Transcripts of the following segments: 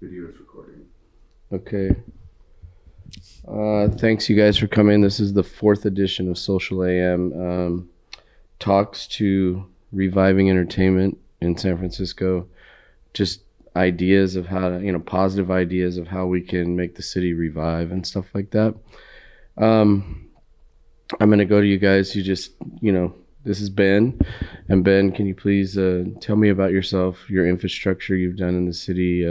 Video is recording. Okay. Thanks, you guys, for coming. This is the 4th edition of Social AM. Talks to reviving entertainment in San Francisco. Just ideas of how to, positive ideas of how we can make the city revive and stuff like that. I'm going to go to you guys. This is Ben. And Ben, can you please tell me about yourself, your infrastructure you've done in the city,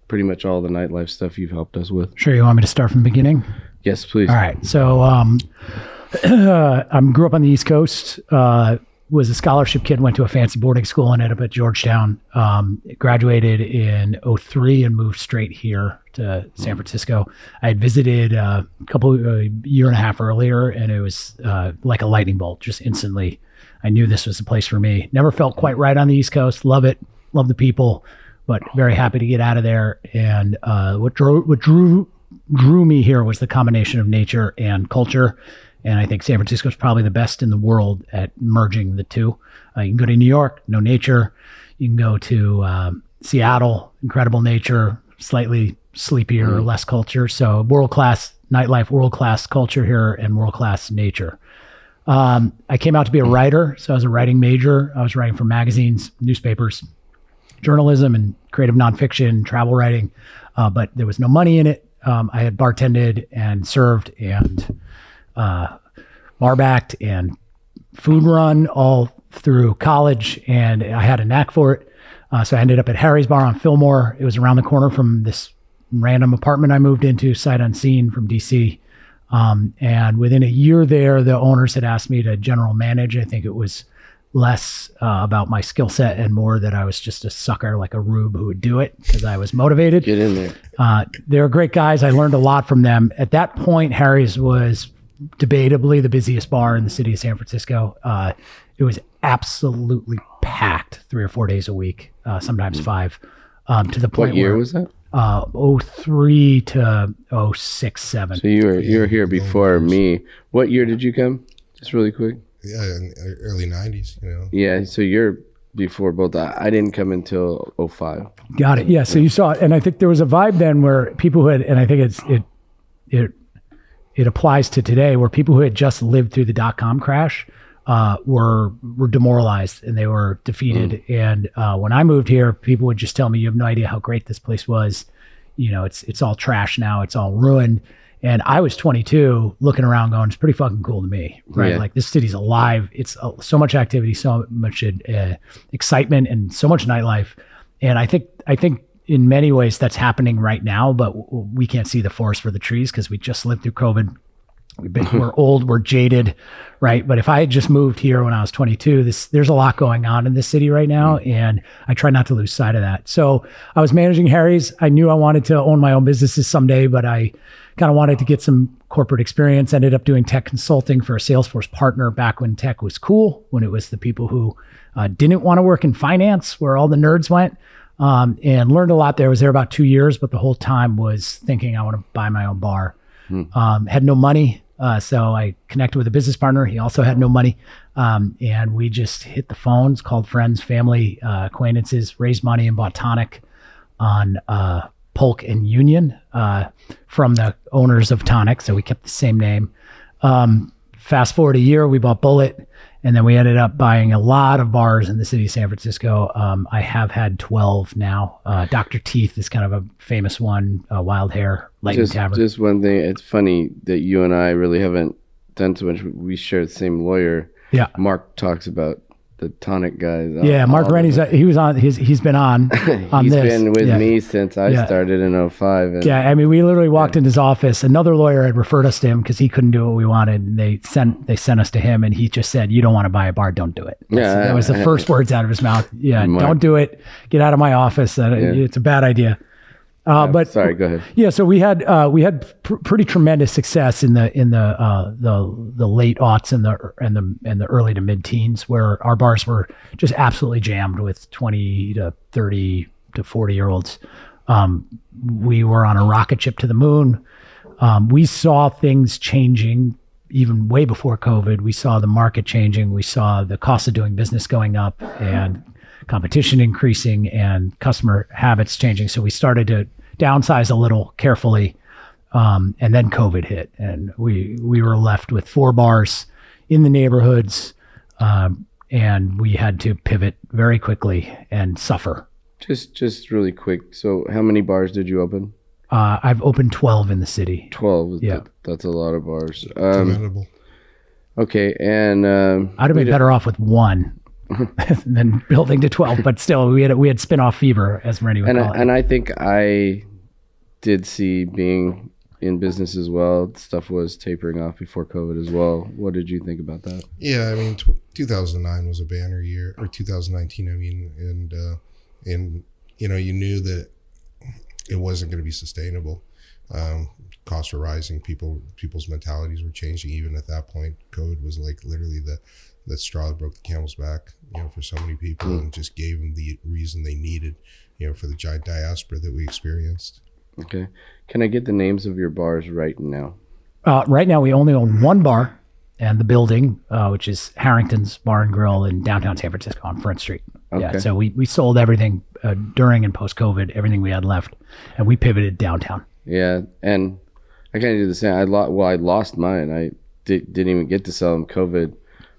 pretty much all the nightlife stuff you've helped us with. Sure, you want me to start from the beginning? Yes, please. All right. So I grew up on the East Coast, was a scholarship kid, went to a fancy boarding school and ended up at Georgetown. Graduated in 2003 and moved straight here to San Francisco. I had visited a year and a half earlier, and it was like a lightning bolt. Just instantly, I knew this was the place for me. Never felt quite right on the East Coast. Love it. Love the people, but very happy to get out of there. And what drew me here was the combination of nature and culture. And I think San Francisco is probably the best in the world at merging the two. You can go to New York, no nature. You can go to Seattle, incredible nature, slightly sleepier, less culture. So world-class nightlife, world-class culture here, and world-class nature. I came out to be a writer, so I was a writing major. I was writing for magazines, newspapers, journalism, and creative nonfiction, travel writing, but there was no money in it. I had bartended and served and bar-backed and food run all through college, and I had a knack for it. So I ended up at Harry's Bar on Fillmore. It was around the corner from this random apartment I moved into, sight unseen, from DC. And within a year there, the owners had asked me to general manage. I think it was less about my skill set and more that I was just a sucker, like a rube who would do it because I was motivated. Get in there. They were great guys. I learned a lot from them. At that point, Harry's was debatably the busiest bar in the city of San Francisco. It was absolutely packed 3 or 4 days a week, sometimes 5. To the point What year where, was that? 03 to 06, 07. So you were here before me. What year did you come? Just really quick. Yeah, in early 90s, Yeah, so you're before both. I didn't come until 05. Got it. Yeah, so you saw it. And I think there was a vibe then where people who had, and I think it applies to today, where people who had just lived through the dot-com crash were demoralized and they were defeated. And when I moved here, people would just tell me, you have no idea how great this place was. It's all trash now. It's all ruined. And I was 22 looking around going, it's pretty fucking cool to me, right? Yeah. Like, this city's alive. It's so much activity, so much excitement, and so much nightlife. And I think in many ways that's happening right now, but we can't see the forest for the trees because we just lived through COVID. We're old, we're jaded, right? But if I had just moved here when I was 22, there's a lot going on in this city right now, and I try not to lose sight of that. So I was managing Harry's. I knew I wanted to own my own businesses someday, but I kind of wanted to get some corporate experience. Ended up doing tech consulting for a Salesforce partner back when tech was cool, when it was the people who didn't want to work in finance, where all the nerds went. And learned a lot there. I was there about 2 years, but the whole time was thinking I want to buy my own bar. Had no money. So I connected with a business partner. He also had no money. And we just hit the phones, called friends, family, acquaintances, raised money, and bought Tonic on Polk and Union from the owners of Tonic. So we kept the same name. Fast forward a year, we bought Bullet. And then we ended up buying a lot of bars in the city of San Francisco. I have had 12 now. Dr. Teeth is kind of a famous one. Wild Hair, Lightning Tavern. Just one thing. It's funny that you and I really haven't done too much. We share the same lawyer. Yeah. Mark talks about the Tonic guys. Yeah, Mark Rennie's he's been on He's this. been with me since I started in 05. And yeah, I mean, we literally walked in his office. Another lawyer had referred us to him because he couldn't do what we wanted. And they sent us to him, and he just said, "You don't want to buy a bar, don't do it." That was the first words out of his mouth. Yeah, Mark. Don't do it. Get out of my office. It's a bad idea. But sorry, go ahead. Yeah, so we had pretty tremendous success in the late aughts and the early to mid teens, where our bars were just absolutely jammed with 20 to 30 to 40-year-olds. We were on a rocket ship to the moon. We saw things changing even way before COVID. We saw the market changing. We saw the cost of doing business going up, and competition increasing and customer habits changing. So we started to downsize a little carefully. And then COVID hit, and we were left with 4 bars in the neighborhoods, and we had to pivot very quickly and suffer. Just really quick. So how many bars did you open? I've opened 12 in the city. 12. Yeah. That's a lot of bars. Commendable. Okay. And I'd have been better off with 1 than building to 12, but still we had spin-off fever, as Randy would call it. And I think I did see, being in business as well, stuff was tapering off before COVID as well. What did you think about that? Yeah, I mean, 2009 was a banner year, or 2019, I mean, and you know, you knew that it wasn't going to be sustainable. Costs were rising, people's mentalities were changing. Even at that point, COVID was like literally the straw that broke the camel's back, you know, for so many people, and just gave them the reason they needed, you know, for the giant diaspora that we experienced. Okay. Can I get the names of your bars right now? Right now, we only own 1 bar and the building, which is Harrington's Bar and Grill in downtown San Francisco on Front Street. Okay. Yeah, so we sold everything during and post-COVID, everything we had left, and we pivoted downtown. Yeah, and I kind of did the same. I lost mine. I didn't even get to sell them. COVID,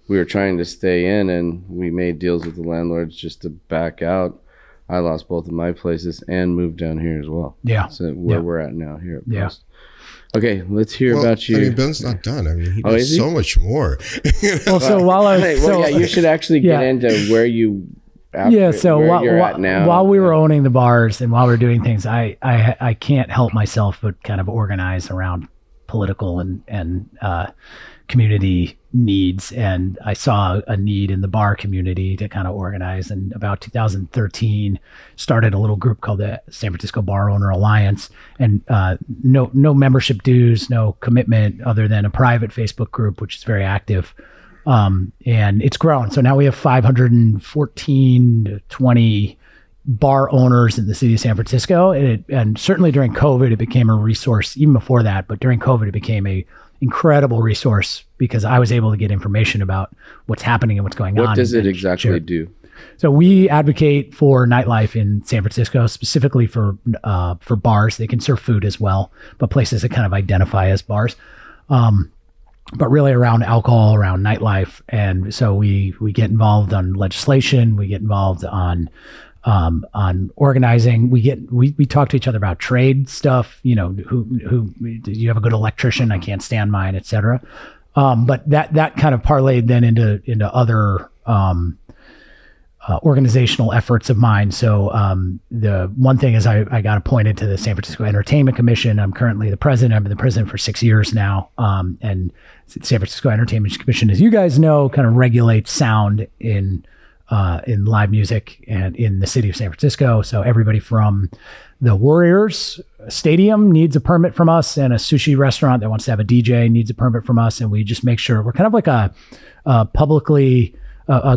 we were trying to stay in, and we made deals with the landlords just to back out. I lost both of my places and moved down here as well. Yeah. So where we're at now here at Post. Yeah. Okay, let's hear about you. I mean, Ben's not done. I mean, he does so much more. Well, so while I was, you should actually get into where you. You're at now. While we were owning the bars and while we were doing things, I can't help myself but kind of organize around political and community needs, and I saw a need in the bar community to kind of organize. And about 2013, started a little group called the San Francisco Bar Owner Alliance, and no membership dues, no commitment other than a private Facebook group, which is very active. And it's grown. So now we have 514 to 20 bar owners in the city of San Francisco. And certainly during COVID, it became a resource. Even before that, but during COVID, it became a incredible resource because I was able to get information about what's happening and what's going on. What does it exactly do? So we advocate for nightlife in San Francisco, specifically for bars. They can serve food as well, but places that kind of identify as bars. But really around alcohol, around nightlife. And so we get involved on legislation. We get involved on organizing. We talk to each other about trade stuff. You know, who do you have a good electrician? I can't stand mine, etc. But that kind of parlayed then into other organizational efforts of mine. So the one thing is I got appointed to the San Francisco Entertainment Commission. I'm currently the president. I've been the president for 6 years now. And San Francisco Entertainment Commission, as you guys know, kind of regulates sound in live music and in the city of San Francisco. So everybody from the Warriors Stadium needs a permit from us, and a sushi restaurant that wants to have a DJ needs a permit from us. And we just make sure we're kind of like a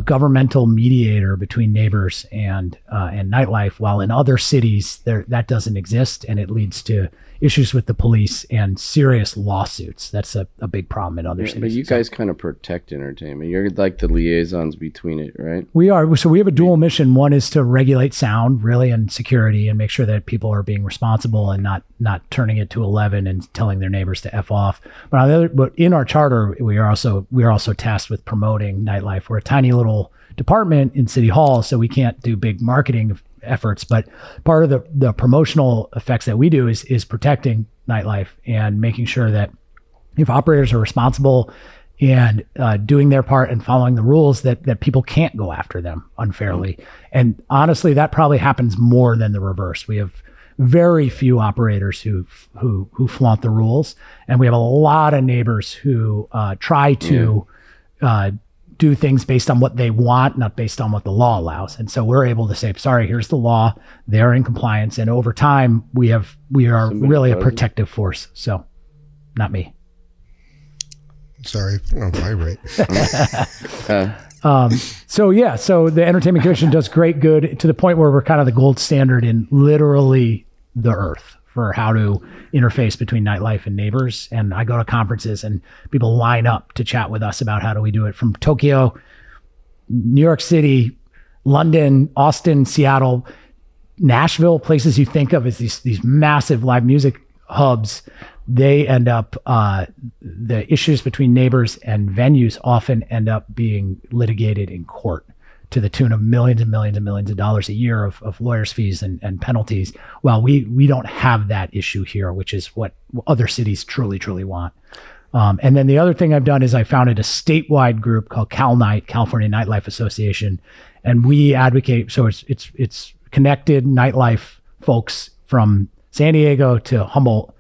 governmental mediator between neighbors and nightlife, while in other cities that doesn't exist, and it leads to issues with the police and serious lawsuits. That's a big problem in other cities. But you guys kind of protect entertainment. You're like the liaisons between it, right? We are. So we have a dual mission. One is to regulate sound, really, and security, and make sure that people are being responsible and not turning it to 11 and telling their neighbors to F off. But in our charter, we are also tasked with promoting nightlife. We're a tiny little department in City Hall, so we can't do big marketing efforts, but part of the promotional effects that we do is protecting nightlife and making sure that if operators are responsible and doing their part and following the rules, that people can't go after them unfairly. And honestly, that probably happens more than the reverse. We have very few operators who flaunt the rules, and we have a lot of neighbors who try to do things based on what they want, not based on what the law allows. And so we're able to say, sorry, here's the law. They're in compliance. And over time, we are really a protective force. So not me. Sorry, put it on vibrate. So the Entertainment Commission does great good to the point where we're kind of the gold standard in literally the earth for how to interface between nightlife and neighbors. And I go to conferences and people line up to chat with us about how do we do it, from Tokyo, New York City, London, Austin, Seattle, Nashville, places you think of as these massive live music hubs, they end up, the issues between neighbors and venues often end up being litigated in court to the tune of millions and millions and millions of dollars a year of lawyers' fees and penalties. Well, we don't have that issue here, which is what other cities truly, truly want. And then the other thing I've done is I founded a statewide group called CalNight, California Nightlife Association, and we advocate. So it's connected nightlife folks from San Diego to Humboldt.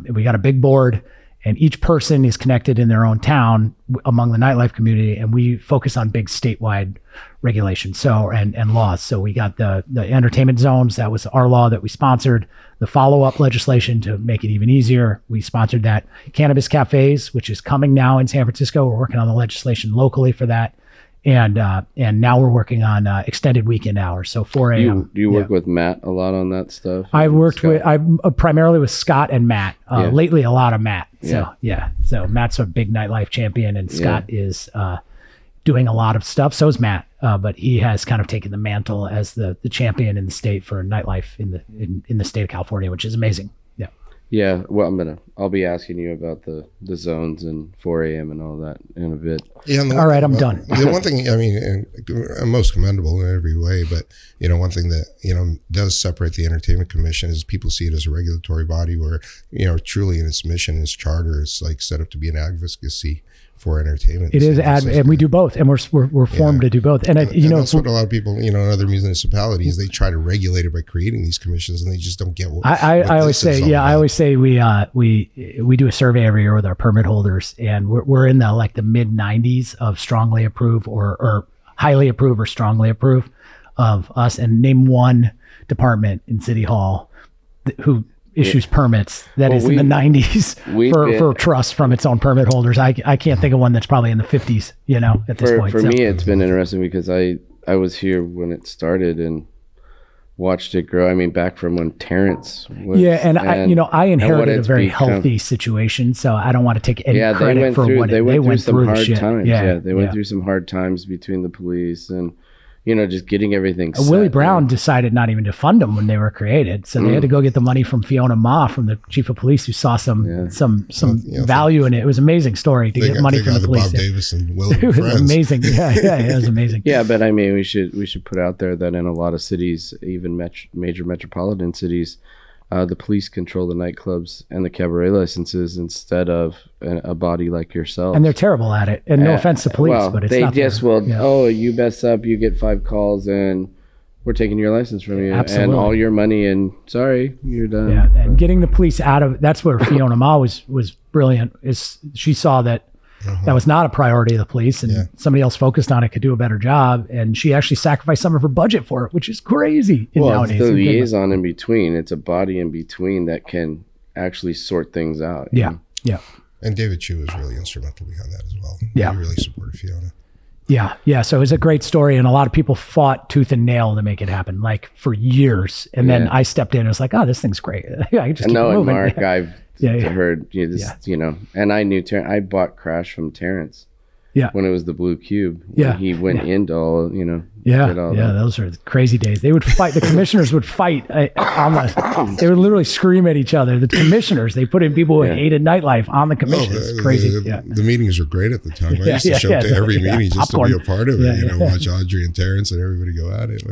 We got a big board, and each person is connected in their own town among the nightlife community, and we focus on big statewide regulations and laws. So we got the entertainment zones. That was our law that we sponsored. The follow-up legislation to make it even easier, we sponsored that. Cannabis cafes, which is coming now in San Francisco. We're working on the legislation locally for that. And now we're working on extended weekend hours. So 4 a.m. Do you work with Matt a lot on that stuff? I'm primarily with Scott and Matt. Lately, a lot of Matt. So Matt's a big nightlife champion, and Scott is doing a lot of stuff. So is Matt, but he has kind of taken the mantle as the champion in the state for nightlife in the state of California, which is amazing. Yeah. Yeah. Well, I'll be asking you about the zones and 4 a.m. and all that in a bit. Yeah. All right, I'm done. The one thing, I mean, most commendable in every way, but one thing that does separate the Entertainment Commission is people see it as a regulatory body where truly in its mission, its charter, it's like set up to be an advocacy for entertainment. It is, and we do both, and we're formed to do both. And that's what a lot of people, in other municipalities, they try to regulate it by creating these commissions, and they just don't get what I always say. I always say we do a survey every year with our permit holders, and we're in the mid 90s of strongly approve or highly approve or strongly approve of us. And name one department in City Hall who issues permits that is in the 90s for trust from its own permit holders. I can't think of one that's probably in the 50s, at this point. For me, it's been interesting because I was here when it started and watched it grow. I mean, back from when Terrence was. Yeah, and I inherited a very healthy situation, so I don't want to take any credit for what they went through. Hard times. They went through some hard times between the police and just getting everything set. Willie Brown decided not even to fund them when they were created. So they had to go get the money from Fiona Ma, from the chief of police, who saw some value in it. It was an amazing story to get money from the police. Bob Davis and Willie It was amazing. Yeah, it was amazing. Yeah, but I mean, we should put out there that in a lot of cities, even major metropolitan cities, the police control the nightclubs and the cabaret licenses instead of a body like yourself. And they're terrible at it. And no offense to police, but it's not. Oh, you mess up, you get 5 calls, and we're taking your license from you. Absolutely. And all your money, and sorry, you're done. Yeah, and getting the police out of, that's where Fiona Ma was brilliant, is she saw that that was not a priority of the police, and somebody else focused on it could do a better job, and she actually sacrificed some of her budget for it, which is crazy nowadays. It's the liaison in between. It's a body in between that can actually sort things out. Yeah. And David Chu was really instrumental behind that as well. Yeah. He really supported Fiona. Yeah. So it was a great story, and a lot of people fought tooth and nail to make it happen, like for years. And then I stepped in and was like, oh, this thing's great. I just keep moving. Mark, I've heard and I knew I bought Crash from Terrence. Yeah. When it was the Blue Cube. Yeah. He went into all, those are crazy days. They would fight. The commissioners would fight they would literally scream at each other. The commissioners, they put in people who hated nightlife on the commission. It's crazy. The meetings were great at the time. I used to show up to every meeting just popcorn. To be a part of it, watch Audrey and Terrence and everybody go at it.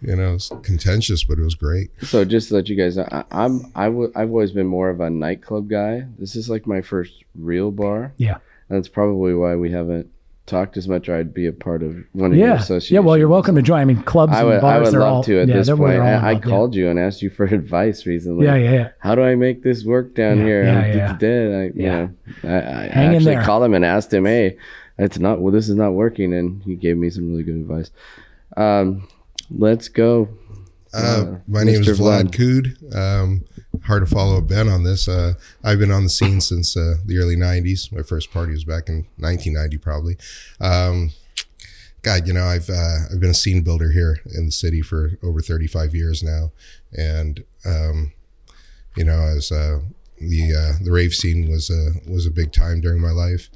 It's contentious, but it was great. So just to let you guys know, I've always been more of a nightclub guy. This is like my first real bar. Yeah. That's probably why we haven't talked as much, or I'd be a part of one of your associations. Yeah, well, you're welcome to join. I mean, clubs and bars, I would love to at this point. I called you and asked you for advice recently. Yeah. How do I make this work down here? I actually called him and asked him, hey, this is not working. And he gave me some really good advice. Let's go. My name is Vlad Kood. Hard to follow Ben on this. I've been on the scene since the early 90s. My first party was back in 1990 probably. I've been a scene builder here in the city for over 35 years now. And, as the rave scene was a big time during my life.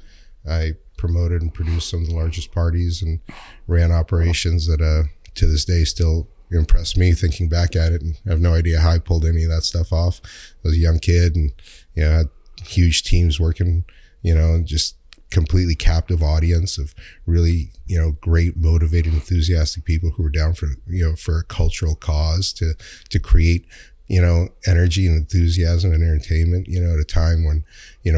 I promoted and produced some of the largest parties and ran operations that to this day still impress me thinking back at it, and I have no idea how I pulled any of that stuff off. I was a young kid, and had huge teams working, just completely captive audience of really, great, motivated, enthusiastic people who were down for, for a cultural cause to create, energy and enthusiasm and entertainment, at a time when,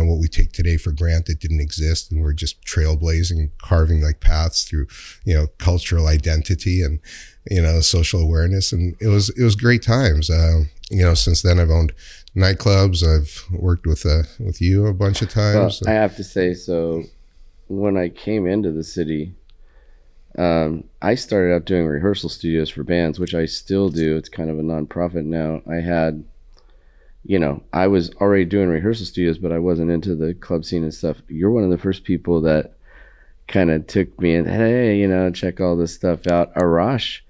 what we take today for granted didn't exist, and we're just trailblazing, carving like paths through, cultural identity and, social awareness. And it was great times. Since then I've owned nightclubs. I've worked with you a bunch of times. Well, I have to say, so when I came into the city, I started out doing rehearsal studios for bands, which I still do. It's kind of a nonprofit now. I had, I was already doing rehearsal studios, but I wasn't into the club scene and stuff. You're one of the first people that kind of took me and, hey, check all this stuff out. Arash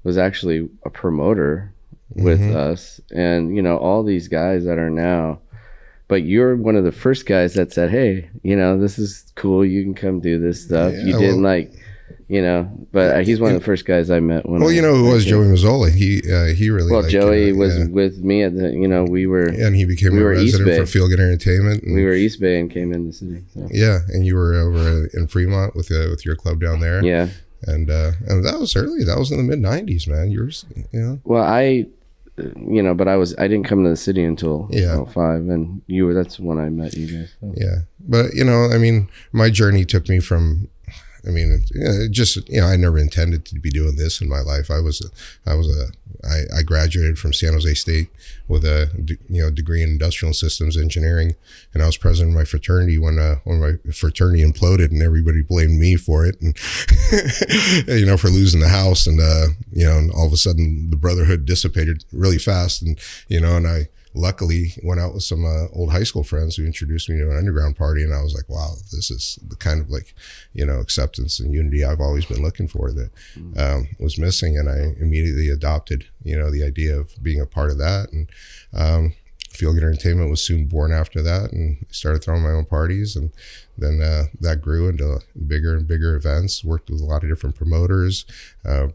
was actually a promoter with us, and all these guys that are now, but you're one of the first guys that said, hey, this is cool, you can come do this stuff. You didn't but he's one of the first guys I met when who was Joey Mazzola. He really Joey was with me at the we were, and he became a resident for Feel Good Entertainment, and we were East Bay and came in the city, so. And you were over in Fremont with your club down there, and that was early. That was in the mid 90s, man. Yours, well, but I didn't come to the city until 05, and that's when I met you guys. So. Yeah. But, my journey took me from, I never intended to be doing this in my life. I graduated from San Jose State with a degree in industrial systems engineering, and I was president of my fraternity when my fraternity imploded, and everybody blamed me for it, and for losing the house, and and all of a sudden the brotherhood dissipated really fast, and I luckily went out with some old high school friends who introduced me to an underground party, and I was like, wow, this is the kind of acceptance and unity I've always been looking for that was missing. And I immediately adopted the idea of being a part of that, and Feel Good Entertainment was soon born after that, and I started throwing my own parties, and then that grew into bigger and bigger events. Worked with a lot of different promoters,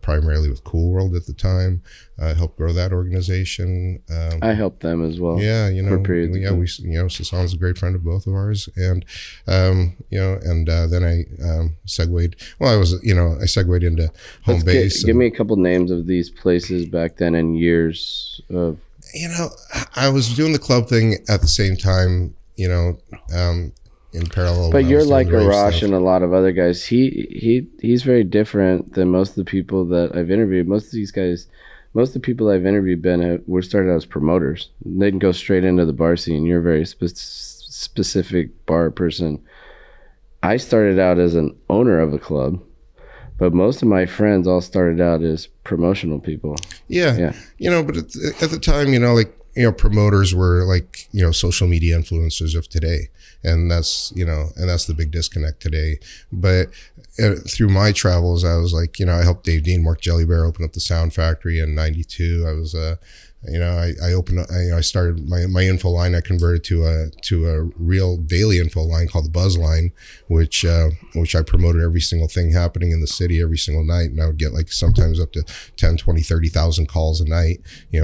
primarily with Cool World at the time. Helped grow that organization. I helped them as well. Yeah, for periods. Sasan's a great friend of both of ours, and then I segued. Well, I segued into home base. Give me a couple names of these places back then and years of. I was doing the club thing at the same time, in parallel. But you're like Arash and a lot of other guys. He's very different than most of the people that I've interviewed. Most of these guys, most of the people I've interviewed were started out as promoters. They didn't go straight into the bar scene. You're a very specific bar person. I started out as an owner of a club, but most of my friends all started out as promotional people. Yeah. But at the time, promoters were like, social media influencers of today. And that's the big disconnect today. But through my travels, I was like, I helped Dave Dean, Mark Jelly Bear open up the Sound Factory in 92. I was, I opened, I started my info line. I converted to a real daily info line called the Buzz Line, which I promoted every single thing happening in the city every single night. And I would get sometimes up to 10, 20, 30,000 calls a night,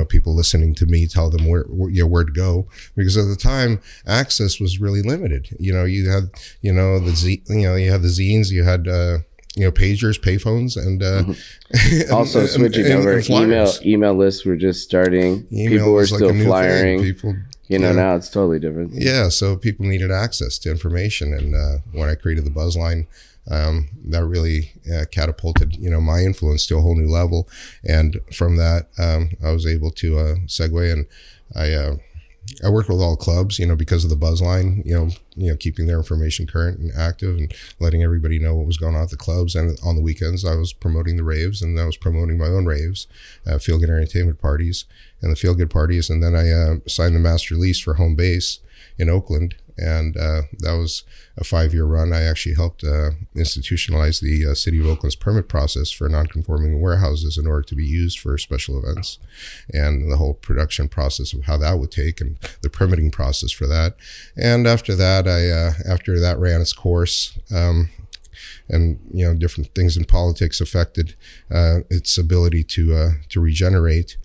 people listening to me tell them where to go. Because at the time, access was really limited. You had, you had the zines, you had, pagers, payphones, and also switching over. Email lists were just starting. People were still flyering. People, now it's totally different. Yeah, so people needed access to information, and when I created the Buzz Line, that really catapulted my influence to a whole new level. And from that, I was able to segue, and I worked with all clubs, because of the Buzz Line, keeping their information current and active and letting everybody know what was going on at the clubs. And on the weekends, I was promoting the raves, and I was promoting my own raves, Feel Good Entertainment parties and the Feel Good parties. And then I signed the master lease for home base in Oakland. And that was a 5-year run. I actually helped institutionalize the City of Oakland's permit process for non-conforming warehouses in order to be used for special events, and the whole production process of how that would take, and the permitting process for that. And after that, after that ran its course, different things in politics affected its ability to regenerate.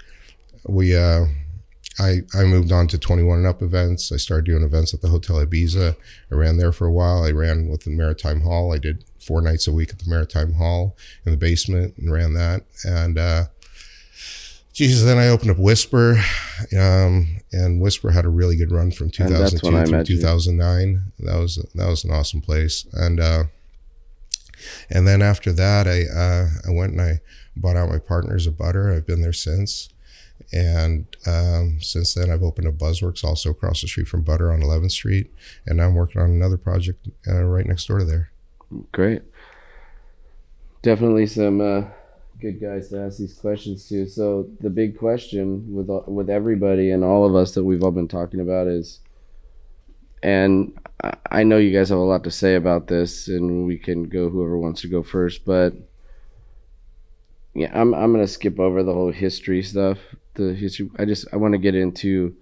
I moved on to 21 and up events. I started doing events at the Hotel Ibiza. I ran there for a while. I ran with the Maritime Hall. I did 4 nights a week at the Maritime Hall in the basement and ran that. And then I opened up Whisper, and Whisper had a really good run from 2002 through 2009. That was an awesome place. And then after that, I went and I bought out my Partners of Butter. I've been there since. And since then, I've opened up Buzzworks also across the street from Butter on 11th Street. And now I'm working on another project right next door to there. Great. Definitely some good guys to ask these questions to. So the big question with everybody and all of us that we've all been talking about is, and I know you guys have a lot to say about this, and we can go whoever wants to go first, but yeah, I'm gonna skip over the whole history stuff. The history. I want to get into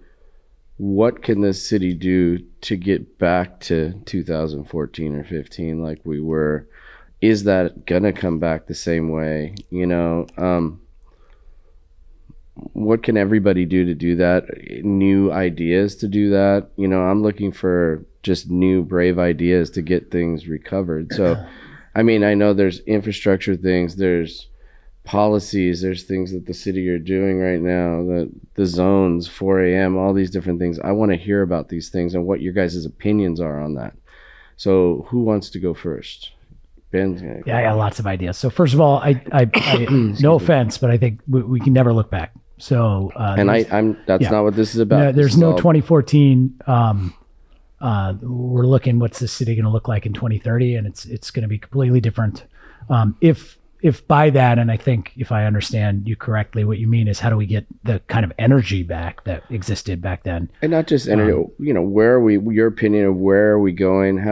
what can this city do to get back to 2014 or 15 like we were. Is that gonna come back the same way? What can everybody do to do that? New ideas to do that? I'm looking for just new brave ideas to get things recovered. So, I mean, I know there's infrastructure things, there's policies, there's things that the city are doing right now, the zones, 4 a.m., all these different things. I want to hear about these things and what your guys' opinions are on that. So who wants to go first? Ben? Yeah, I got lots of ideas. So first of all, I no offense, but I think we can never look back. So and that's not what this is about. No, there's no 2014. We're looking, what's the city going to look like in 2030, and it's going to be completely different. If by that, and I think if I understand you correctly, what you mean is how do we get the kind of energy back that existed back then? And not just energy, where are we, your opinion of where are we going?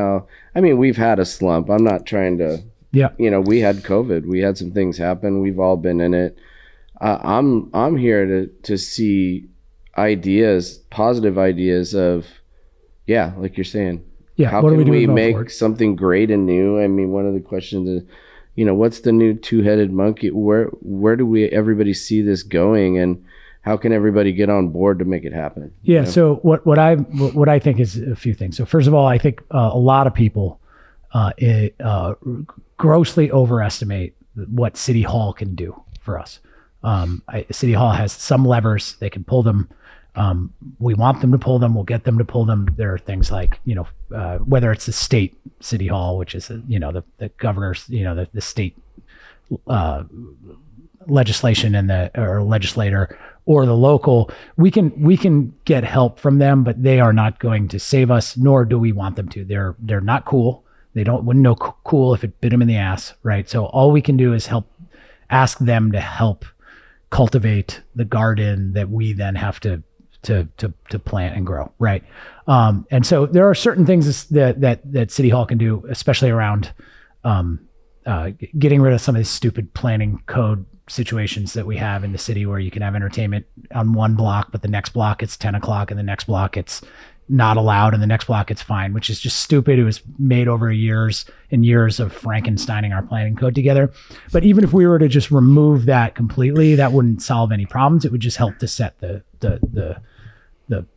We've had a slump. I'm not trying to, we had COVID. We had some things happen. We've all been in it. I'm here to see ideas, positive ideas of, like you're saying. Yeah. How can we make something great and new? I mean, one of the questions is, what's the new two-headed monkey? Where do everybody see this going, and how can everybody get on board to make it happen? Yeah. So what I think is a few things. So first of all, I think a lot of people grossly overestimate what City Hall can do for us. City Hall has some levers; they can pull them. We want them to pull them. We'll get them to pull them. There are things like, whether it's the state City Hall, which is, the governor's, the state legislation or legislator, or the local, we can get help from them, but they are not going to save us, nor do we want them to. They're not cool. They wouldn't know cool if it bit them in the ass, right? So all we can do is ask them to help cultivate the garden that we then have to plant and grow, right? And so there are certain things that City Hall can do, especially around getting rid of some of these stupid planning code situations that we have in the city, where you can have entertainment on one block, but the next block it's 10 o'clock, and the next block it's not allowed, and the next block it's fine, which is just stupid. It was made over years and years of Frankensteining our planning code together. But even if we were to just remove that completely, that wouldn't solve any problems. It would just help to set the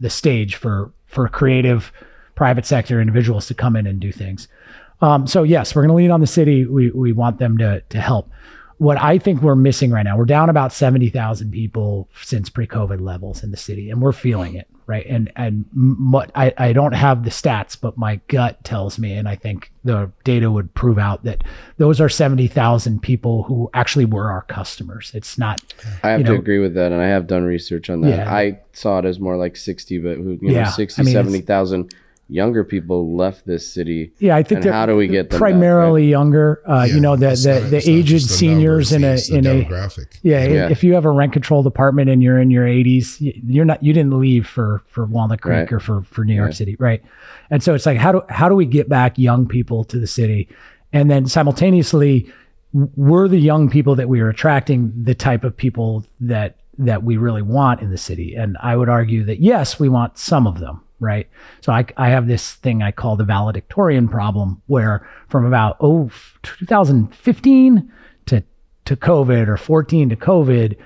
stage for creative private sector individuals to come in and do things. So yes, we're going to lean on the city. We want them to help. What I think we're missing right now, we're down about 70,000 people since pre-COVID levels in the city, and we're feeling it, right? And I don't have the stats, but my gut tells me, and I think the data would prove out, that those are 70,000 people who actually were our customers. It's not. I have to agree with that, and I have done research on that. Yeah, I saw it as more like 60, but 70,000 younger people left this city. Yeah, I think. How do we get them primarily back, right? Younger? The aged seniors in a demographic. If you have a rent controlled apartment and you're in your 80s, you didn't leave for Walnut Creek, right, or for New York City, right? And so it's like, how do we get back young people to the city, and then simultaneously, were the young people that we are attracting the type of people that we really want in the city? And I would argue that yes, we want some of them, right? So I have this thing I call the valedictorian problem, where from about 2015 to COVID, or 14 to COVID,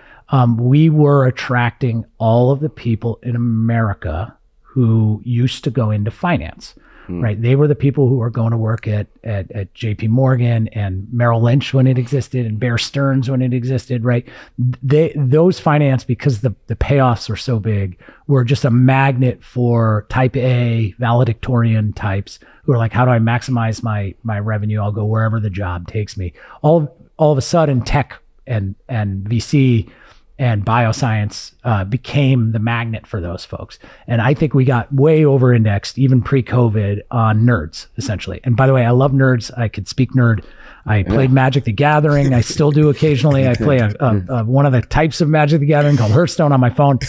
we were attracting all of the people in America who used to go into finance, right? They were the people who were going to work at JP Morgan and Merrill Lynch when it existed, and Bear Stearns when it existed, right? Those finance, because the payoffs were so big, were just a magnet for type A valedictorian types who are like, how do I maximize my revenue? I'll go wherever the job takes me. All of a sudden, tech and VC and bioscience became the magnet for those folks. And I think we got way over indexed, even pre-COVID, on nerds, essentially. And by the way, I love nerds. I could speak nerd. I played Magic the Gathering. I still do occasionally. I play one of the types of Magic the Gathering called Hearthstone on my phone,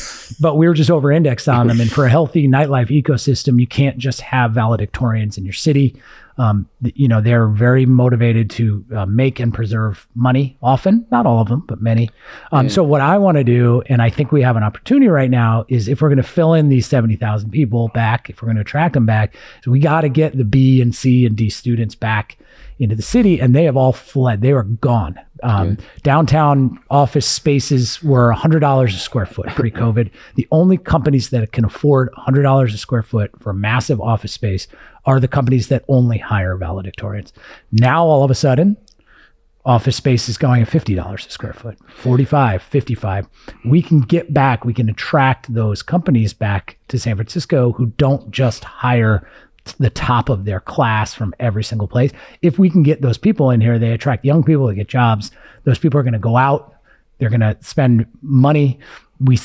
but we were just over indexed on them. And for a healthy nightlife ecosystem, you can't just have valedictorians in your city. They're very motivated to make and preserve money, often, not all of them, but many. So what I want to do, and I think we have an opportunity right now, is if we're going to fill in these 70,000 people back, if we're going to attract them back, so we got to get the B and C and D students back into the city, and they have all fled. They were gone. Downtown office spaces were $100 a square foot pre-COVID. The only companies that can afford $100 a square foot for a massive office space are the companies that only hire valedictorians. Now, all of a sudden, office space is going at $50 a square foot, 45, 55. We can get back, we can attract those companies back to San Francisco who don't just hire the top of their class from every single place. If we can get those people in here, they attract young people, they get jobs. Those people are going to go out. They're going to spend money.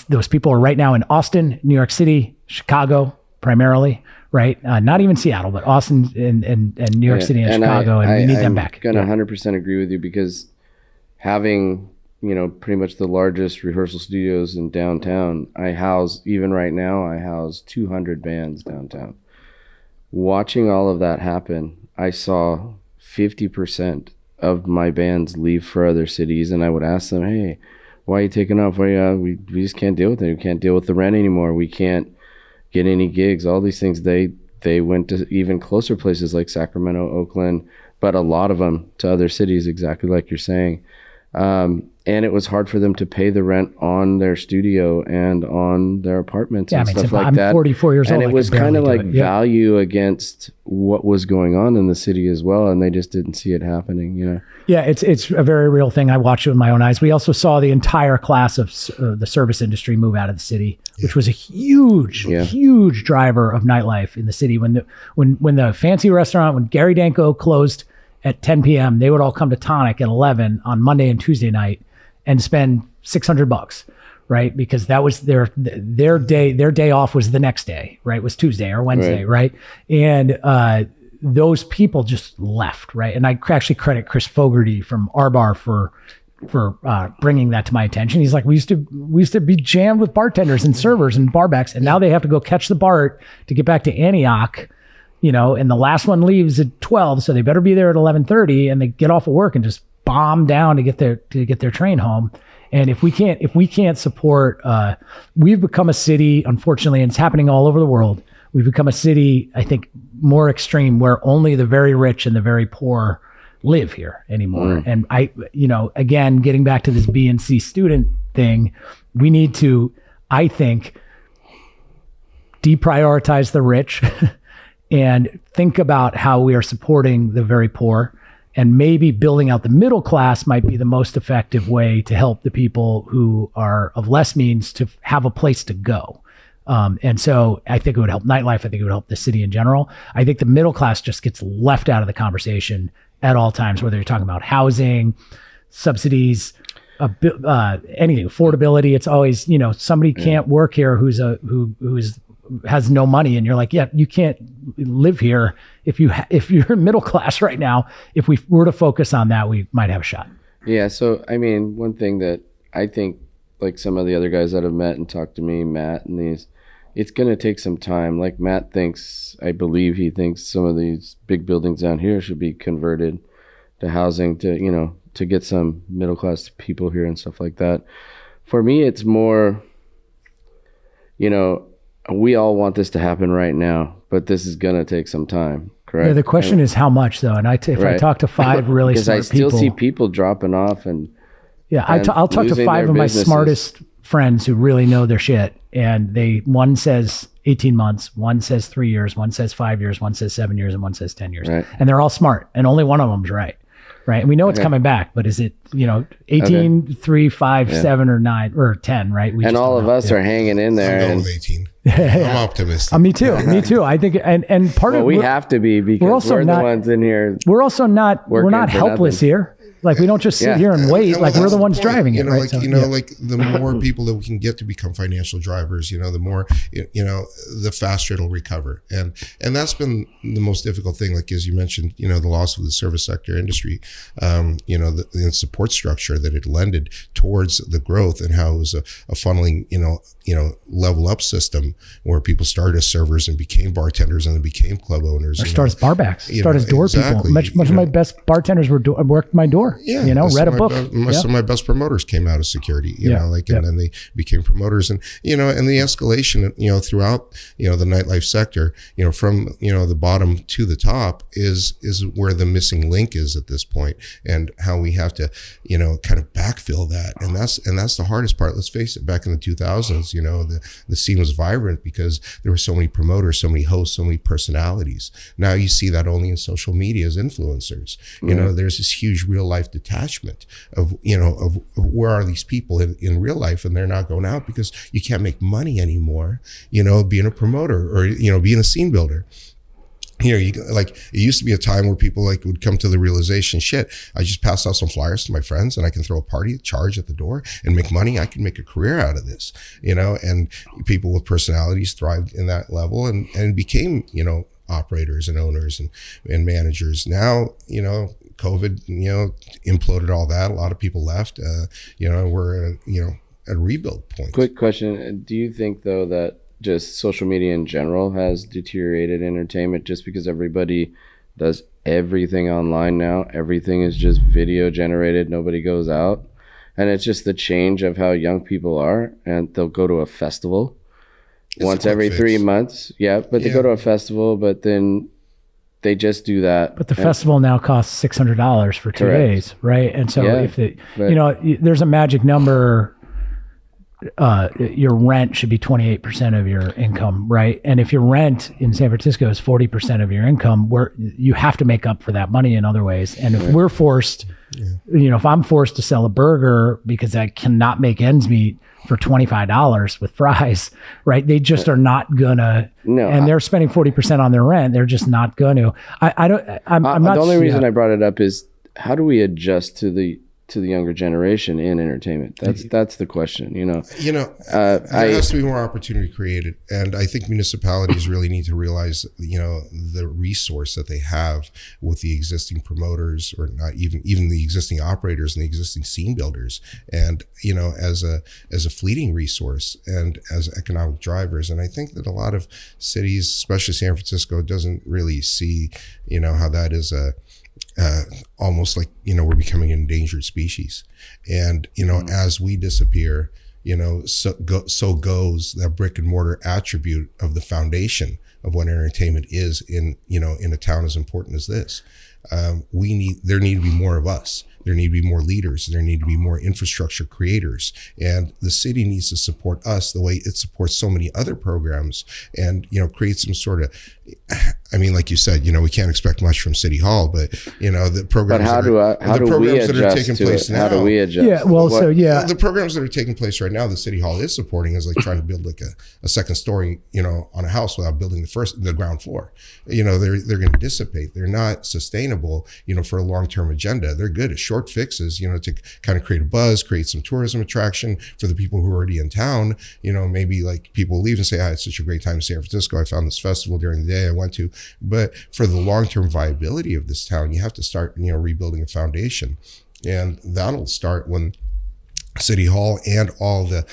Those people are right now in Austin, New York City, Chicago, primarily, right? Not even Seattle, but Austin and New York City and Chicago, and we need them back. I'm going to 100% agree with you, because having, pretty much the largest rehearsal studios in downtown, even right now, I house 200 bands downtown. Watching all of that happen, I saw 50% of my bands leave for other cities, and I would ask them, hey, why are you taking off? We just can't deal with it. We can't deal with the rent anymore. We can't get any gigs, all these things. They went to even closer places like Sacramento, Oakland, but a lot of them to other cities, exactly like you're saying. And it was hard for them to pay the rent on their studio and on their apartments and stuff like that. I'm 44 years old. And it was kind of like value against what was going on in the city as well. And they just didn't see it happening, Yeah, it's a very real thing. I watched it with my own eyes. We also saw the entire class of the service industry move out of the city, which was a huge driver of nightlife in the city. When the fancy restaurant, when Gary Danko closed at 10 p.m., they would all come to Tonic at 11 on Monday and Tuesday night and spend $600, right? Because that was their day. Their day off was the next day, right? It was Tuesday or Wednesday, right? And those people just left, right? And I actually credit Chris Fogarty from R-Bar for bringing that to my attention. He's like, we used to be jammed with bartenders and servers and barbacks, and now they have to go catch the BART to get back to Antioch, and the last one leaves at 12, so they better be there at 11:30, and they get off of work and just bomb down to get their train home. And if we can't support, we've become a city, unfortunately, and it's happening all over the world. We've become a city, I think, more extreme, where only the very rich and the very poor live here anymore. And again, getting back to this B and C student thing, we need to, I think, deprioritize the rich and think about how we are supporting the very poor. And maybe building out the middle class might be the most effective way to help the people who are of less means to have a place to go. And so I think it would help nightlife. I think it would help the city in general. I think the middle class just gets left out of the conversation at all times, whether you're talking about housing, subsidies, anything, affordability. It's always, somebody can't work here who's has no money, and you're like, yeah, you can't live here if you're middle class right now. If we were to focus on that, we might have a shot. Yeah. So I mean, one thing that I think, like some of the other guys that have met and talked to me, Matt and these, it's going to take some time. Like Matt I believe he thinks some of these big buildings down here should be converted to housing to get some middle class people here and stuff like that. For me, it's more, we all want this to happen right now, but this is going to take some time, correct? Yeah, the question is how much though. And if I talk to 5 really because smart I still people, see people dropping off and I'll talk to 5 of my smartest friends who really know their shit, and one says 18 months, one says 3 years, one says 5 years, one says 7 years, and one says 10 years. Right. And they're all smart, and only one of them's right. Right. And we know it's coming back, but is it, 18, 3, 5, 7, or 9 or 10, right? And all of us are hanging in there. I'm going with 18. I'm optimistic. Me too. Me too. I think, and part of we have to be, because we're the ones in here. We're also we're not helpless here. Like, we don't just sit here and wait. Like, we're the ones driving it, right? Like the more people that we can get to become financial drivers, the more, the faster it'll recover. And that's been the most difficult thing. Like, as you mentioned, the loss of the service sector industry, the support structure that it lended towards the growth, and how it was a funneling, level up system where people started as servers and became bartenders and then became club owners. Or start as barbacks, start as door people. Much of my best bartenders worked my door. Yeah, read a book. Some of my best promoters came out of security, and then they became promoters, and and the escalation, throughout, the nightlife sector, from the bottom to the top is where the missing link is at this point, and how we have to, kind of backfill that, and that's the hardest part. Let's face it. Back in the 2000s, the scene was vibrant because there were so many promoters, so many hosts, so many personalities. Now you see that only in social media as influencers. There's this huge real life detachment of where are these people in real life, and they're not going out because you can't make money anymore, being a promoter or being a scene builder. It used to be a time where people would come to the realization, shit, I just passed out some flyers to my friends and I can throw a party, charge at the door and make money. I can make a career out of this, and people with personalities thrived in that level and became, operators and owners and managers. Now, COVID, imploded all that. A lot of people left. We're at a rebuild point. Quick question: do you think though that just social media in general has deteriorated entertainment, just because everybody does everything online now? Everything is just video generated. Nobody goes out, and it's just the change of how young people are, and they'll go to a festival once every 3 months. They go to a festival, but then they just do that. But the festival now costs $600 for 2 days, right? And so there's a magic number. Your rent should be 28% of your income, right? And if your rent in San Francisco is 40% of your income, you have to make up for that money in other ways. And if we're forced, if I'm forced to sell a burger because I cannot make ends meet for $25 with fries, right? They just are not gonna. No, and they're spending 40% on their rent. They're just not going to. I'm not. The only reason I brought it up is, how do we adjust to the younger generation in entertainment? That's the question. There has to be more opportunity created, and I think municipalities really need to realize, the resource that they have with the existing promoters, or not even the existing operators and the existing scene builders, and as a fleeting resource and as economic drivers. And I think that a lot of cities, especially San Francisco, doesn't really see how that is almost like we're becoming an endangered species, and as we disappear, so goes that brick and mortar attribute of the foundation of what entertainment is in a town as important as this. There need to be more of us. There need to be more leaders. There need to be more infrastructure creators. And the city needs to support us the way it supports so many other programs, and, create some sort of, like you said, we can't expect much from City Hall, but, the programs, but how do we adjust to it? How do we adjust? Yeah, well, the programs that are taking place right now, the City Hall is supporting, is like trying to build like a second story, on a house without building the ground floor. They're going to dissipate. They're not sustainable, for a long-term agenda. They're good at short fixes, to kind of create a buzz, create some tourism attraction for the people who are already in town. Maybe like people leave and say, it's such a great time in San Francisco. I found this festival during the day I went to. But for the long-term viability of this town, you have to start, rebuilding a foundation. And that'll start when City Hall and all the,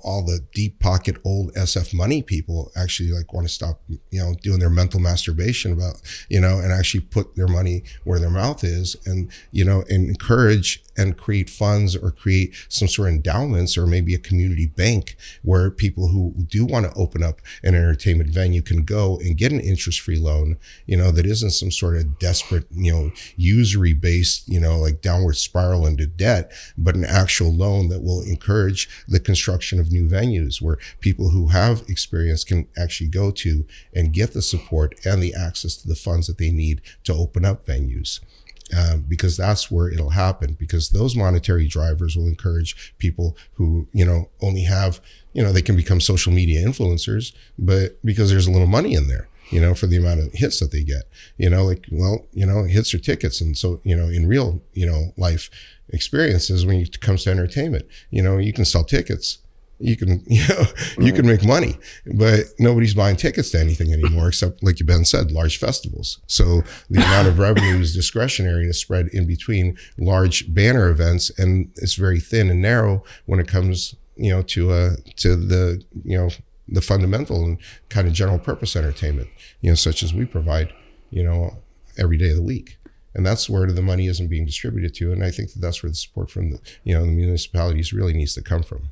all the deep pocket old SF money people actually like want to stop, doing their mental masturbation about, and actually put their money where their mouth is, and, and encourage and create funds or create some sort of endowments or maybe a community bank where people who do want to open up an entertainment venue can go and get an interest-free loan, that isn't some sort of desperate, usury based, like downward spiral into debt, but an actual loan that will encourage the construction of new venues where people who have experience can actually go to and get the support and the access to the funds that they need to open up venues. Because that's where it'll happen, because those monetary drivers will encourage people who, only have, they can become social media influencers, but because there's a little money in there, for the amount of hits that they get, hits or tickets. And so, in real, life experiences, when it comes to entertainment, you can sell tickets. You can, you can make money, but nobody's buying tickets to anything anymore, except, like Ben said, large festivals. So the amount of revenue is discretionary and is spread in between large banner events, and it's very thin and narrow when it comes, to the, the fundamental and kind of general purpose entertainment, such as we provide, every day of the week. And that's where the money isn't being distributed to. And I think that's where the support from the, the municipalities really needs to come from.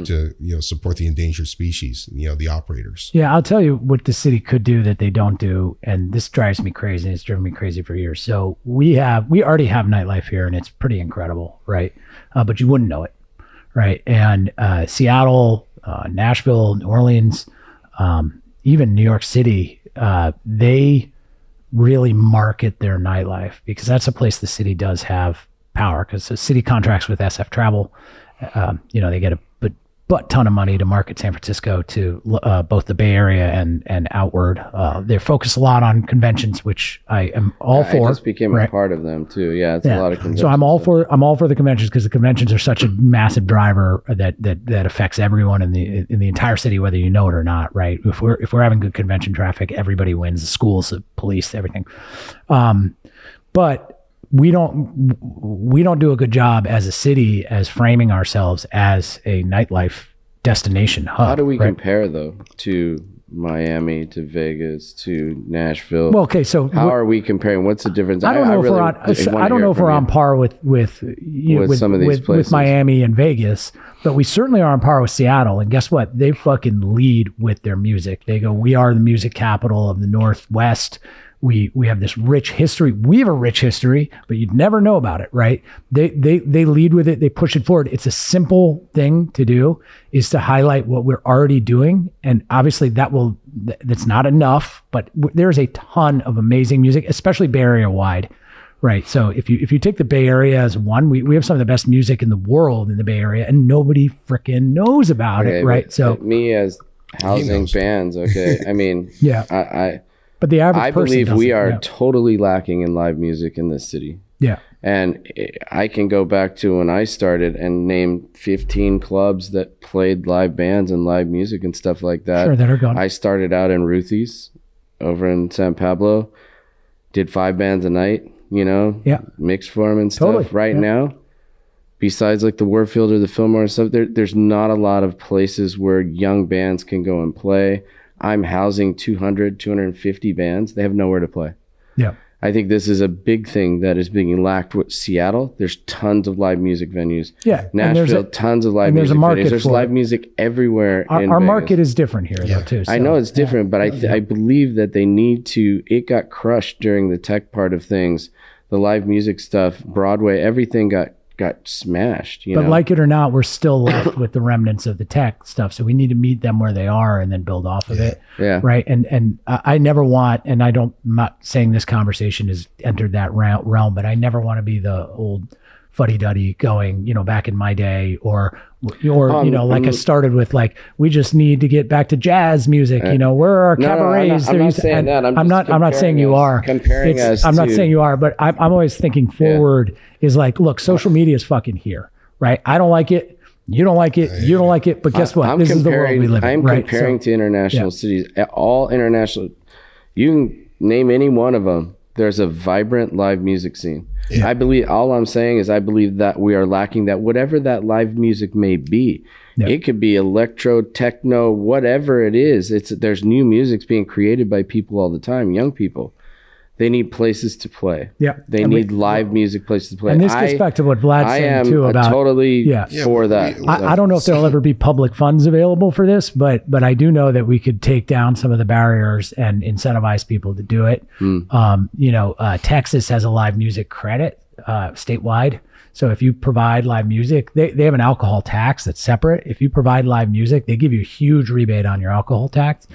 To support the endangered species, the operators. Yeah, I'll tell you what the city could do that they don't do, and this drives me crazy. It's driven me crazy for years. So we already have nightlife here, and it's pretty incredible, right? But you wouldn't know it, right? And Seattle, Nashville, New Orleans, even New York City, they really market their nightlife because that's a place the city does have power, because the city contracts with SF Travel. They get a but ton of money to market San Francisco to both the Bay Area and outward. They focus a lot on conventions, which I am all for. I just became a part of them too. Yeah, it's a lot of conventions. So I'm all for the conventions, because the conventions are such a massive driver that affects everyone in the entire city, whether you know it or not. Right? If we're having good convention traffic, everybody wins. The schools, the police, everything. But we don't do a good job as a city as framing ourselves as a nightlife destination hub. How do we compare though to Miami, to Vegas, to Nashville? Well, okay, so how are we comparing? What's the difference? I don't know if we're on par with some of these places, with Miami and Vegas, but we certainly are on par with Seattle. And guess what? They fucking lead with their music. They go, "We are the music capital of the Northwest. We have this rich history. We have a rich history, but you'd never know about it, right?" They lead with it. They push it forward. It's a simple thing to do, is to highlight what we're already doing. And obviously that's not enough, but there's a ton of amazing music, especially Bay Area wide, right? So if you take the Bay Area as one, we have some of the best music in the world in the Bay Area, and nobody freaking knows about it, right? So me as housing bands, okay. I mean, yeah, but the average person believe we are totally lacking in live music in this city. Yeah. And I can go back to when I started and name 15 clubs that played live bands and live music and stuff like that. Sure, that are gone. I started out in Ruthie's over in San Pablo, did 5 bands a night, mixed for them and stuff. Totally. Right now, besides like the Warfield or the Fillmore and stuff, there's not a lot of places where young bands can go and play. I'm housing 250 bands. They have nowhere to play. Yeah. I think this is a big thing that is being lacked with Seattle. There's tons of live music venues. Yeah. Nashville, tons of live music venues. There's live music everywhere. Our market is different here, though, too. So, I know it's different, but I believe that they need to. It got crushed during the tech part of things. The live music stuff, Broadway, everything got smashed. But like it or not, we're still left with the remnants of the tech stuff. So we need to meet them where they are and then build off of it. Yeah. Right. And I never want, and I'm not saying this conversation has entered that realm, but I never want to be the old fuddy-duddy going, back in my day, or I started with, like, we just need to get back to jazz music. Where are our cabarets? I'm not saying that. I'm not saying you are. I'm not saying you are, but I'm always thinking forward. Is like, look, social media is fucking here, right? I don't like it. You don't like it. You don't like it. But guess what? This is the world we live in. I'm comparing to international cities. All international. You can name any one of them there's a vibrant live music scene. Yeah. I believe, all I'm saying is I believe that we are lacking that, whatever that live music may be. Yeah. It could be electro, techno, whatever it is. There's new music being created by people all the time, young people. They need places to play. Yeah, they need live music places to play. And this gets back to what Vlad's saying too about totally for that. I don't know if there'll ever be public funds available for this, but I do know that we could take down some of the barriers and incentivize people to do it. Texas has a live music credit statewide. So if you provide live music, they have an alcohol tax that's separate. If you provide live music, they give you a huge rebate on your alcohol tax.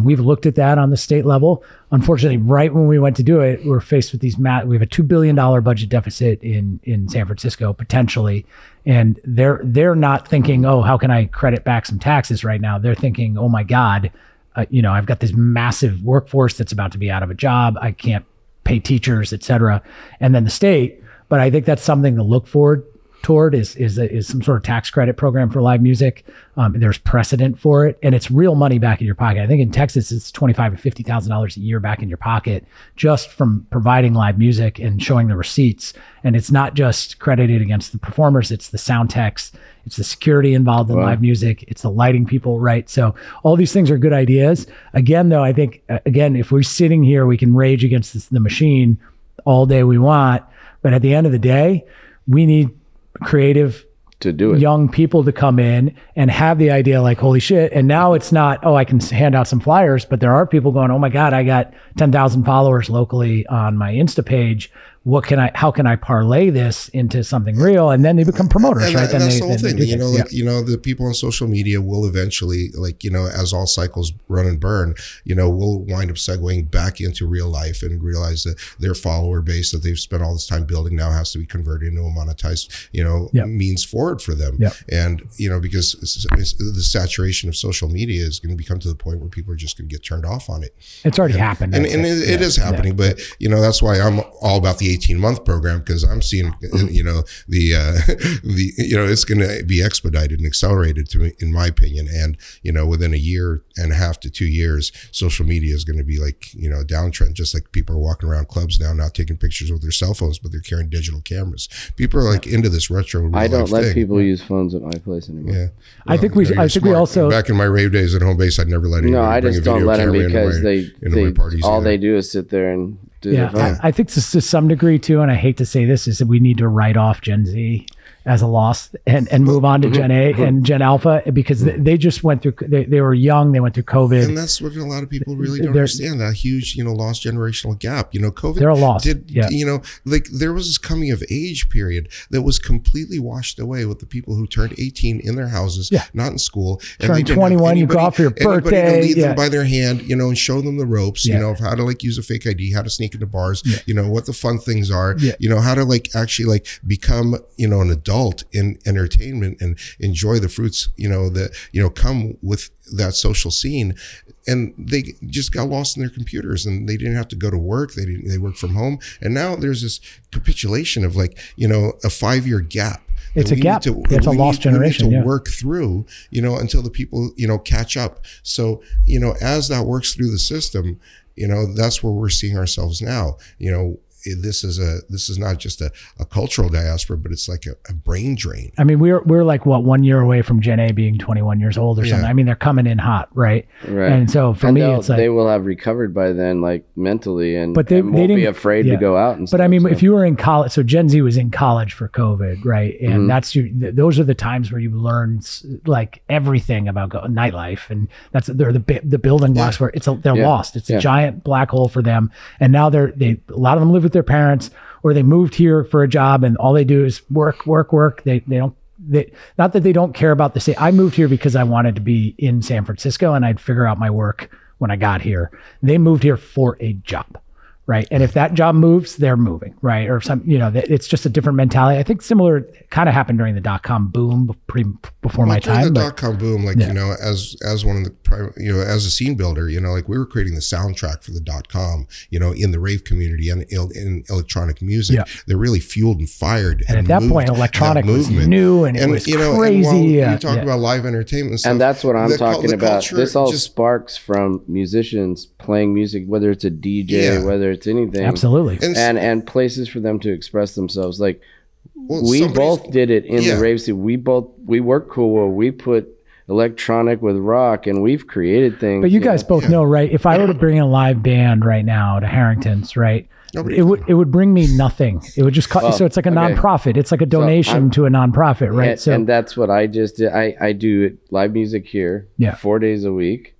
We've looked at that on the state level. Unfortunately, right when we went to do it, we're faced with these we have a $2 billion budget deficit in San Francisco, potentially. And they're not thinking, oh, how can I credit back some taxes right now? They're thinking, oh my God, I've got this massive workforce that's about to be out of a job. I can't pay teachers, et cetera. And then the state. But I think that's something to look forward toward is some sort of tax credit program for live music. There's precedent for it, and it's real money back in your pocket. I think in Texas, it's $25,000 to $50,000 a year back in your pocket just from providing live music and showing the receipts. And it's not just credited against the performers; it's the sound techs, it's the security involved in live music, it's the lighting people, right? So all these things are good ideas. Again, though, I think if we're sitting here, we can rage against the machine all day we want. But at the end of the day, we need creative to do it. Young people to come in and have the idea like, holy shit. And now it's not, oh, I can hand out some flyers, but there are people going, oh my God, I got 10,000 followers locally on my Insta page. How can I parlay this into something real? And then they become promoters, right? That's the whole thing. The people on social media will eventually, as all cycles run and burn, will wind up segueing back into real life and realize that their follower base that they've spent all this time building now has to be converted into a monetized, means forward for them. Yep. And, because the saturation of social media is going to become to the point where people are just going to get turned off on it. It's already happened. And it is happening, but that's why I'm all about the 18-month program, because I'm seeing, it's going to be expedited and accelerated to me, in my opinion. And, within a year and a half to 2 years, social media is going to be like, a downtrend, just like people are walking around clubs now, not taking pictures with their cell phones, but they're carrying digital cameras. People are like into this retro real I don't let thing. People use phones at my place anymore. Yeah. Well, I think we also, back in my rave days at home base, I'd never let anyone I bring just a video don't let them camera because into my parties all either. they do is sit there and do their phone. I think to some degree too, and I hate to say this, is that we need to write off Gen Z as a loss and move on to Gen A and Gen Alpha, because they just went through, they were young, they went through COVID. And that's what a lot of people really don't understand, that huge, lost generational gap. COVID they're lost. There was this coming of age period that was completely washed away with the people who turned 18 in their houses, not in school. Turned 21, you go out for your birthday. To lead them by their hand, and show them the ropes, of how to use a fake ID, how to sneak into bars, what the fun things are, how to actually become, an adult in entertainment and enjoy the fruits, that, come with that social scene. And they just got lost in their computers and they didn't have to go to work. They work from home. And now there's this capitulation of a 5-year gap. It's a gap. It's a lost generation. We need to work through, until the people, catch up. So, as that works through the system, that's where we're seeing ourselves now. This is not just a cultural diaspora, but it's like a brain drain. I mean, we're like 1 year away from Gen A being 21 years old or something. I mean, they're coming in hot, right? Right. And so for me, it's like they will have recovered by then, like mentally, and they won't be afraid to go out. And but I mean, if you were in college, so Gen Z was in college for COVID, right? And those are the times where you learn like everything about nightlife, and they're the building blocks where they're lost. It's a giant black hole for them, and now a lot of them live with their parents, or they moved here for a job and all they do is work. They don't, not that they don't care about the state. I moved here because I wanted to be in San Francisco and I'd figure out my work when I got here. They moved here for a job, right? And if that job moves, they're moving, right? Or some, it's just a different mentality. I think similar kind of happened during the .com boom before my time. The .com boom, as one of the as a scene builder, we were creating the soundtrack for the .com, in the rave community and in electronic music. That really fueled and fired. And at that point, electronic was new and it was crazy. And you talk about live entertainment and stuff. And that's what I'm talking about. This all sparks from musicians playing music, whether it's a DJ, whether it's anything. Absolutely. And places for them to express themselves. Like, Well, we somebody's- both did it in the rave scene. We work cool. We put electronic with rock, and we've created things. But you guys both know, right? If I were to bring a live band right now to Harrington's, right? It would bring me nothing. It would just cost. So it's like a nonprofit. It's like a donation to a nonprofit, right? And that's what I just did. I do live music here 4 days a week,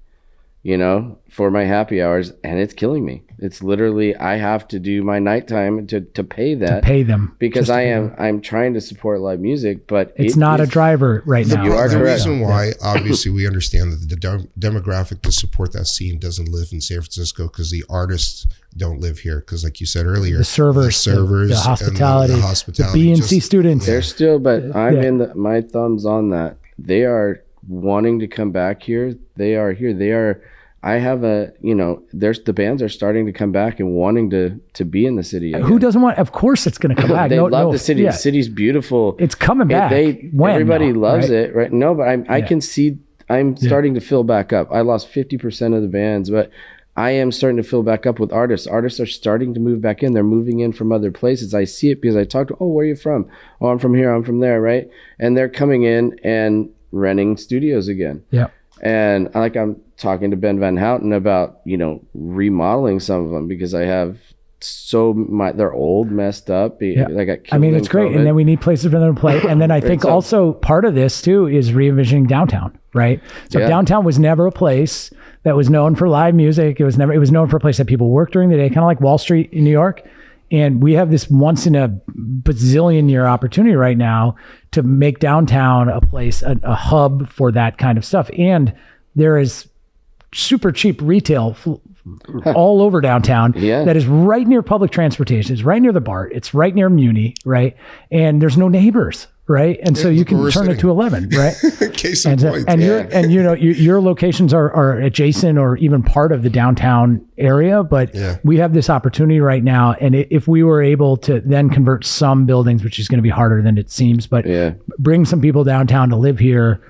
you know, for my happy hours, and it's killing me. It's literally, I have to do my nighttime to pay that. To pay them. Because I'm trying to support live music, but it's not a driver right now. You are the correct. reason why, obviously, we understand that the demographic to support that scene doesn't live in San Francisco because the artists don't live here. Because, like you said earlier, the servers, the hospitality, and the the B&C students. They're still, but I'm my thumbs on that. They are wanting to come back here. They are here. They are. I have the bands are starting to come back and wanting to be in the city again. Who doesn't want? Of course, it's going to come back. They love the city. The city's beautiful. It's coming back. Everybody loves it, right? No, but I can see. I'm starting to fill back up. I lost 50% of the bands, but I am starting to fill back up with artists. Artists are starting to move back in. They're moving in from other places. I see it because I talk to. Oh, where are you from? Oh, I'm from here. I'm from there, right? And they're coming in and renting studios again. Yeah. And I'm talking to Ben Van Houten about, remodeling some of them because I have they're old, messed up. Yeah. They got killed it's great. COVID. And then we need places for them to play. And then I think also part of this too is re-envisioning downtown, right? So downtown was never a place that was known for live music. It was known for a place that people worked during the day, kind of like Wall Street in New York. And we have this once in a bazillion year opportunity right now to make downtown a place, a hub for that kind of stuff. And there is super cheap retail all over downtown that is right near public transportation. It's right near the BART. It's right near Muni, right? And there's no neighbors, right? And so you can turn it to 11, right? Case in point. Your locations are adjacent or even part of the downtown area, but we have this opportunity right now. And if we were able to then convert some buildings, which is going to be harder than it seems, but bring some people downtown to live here,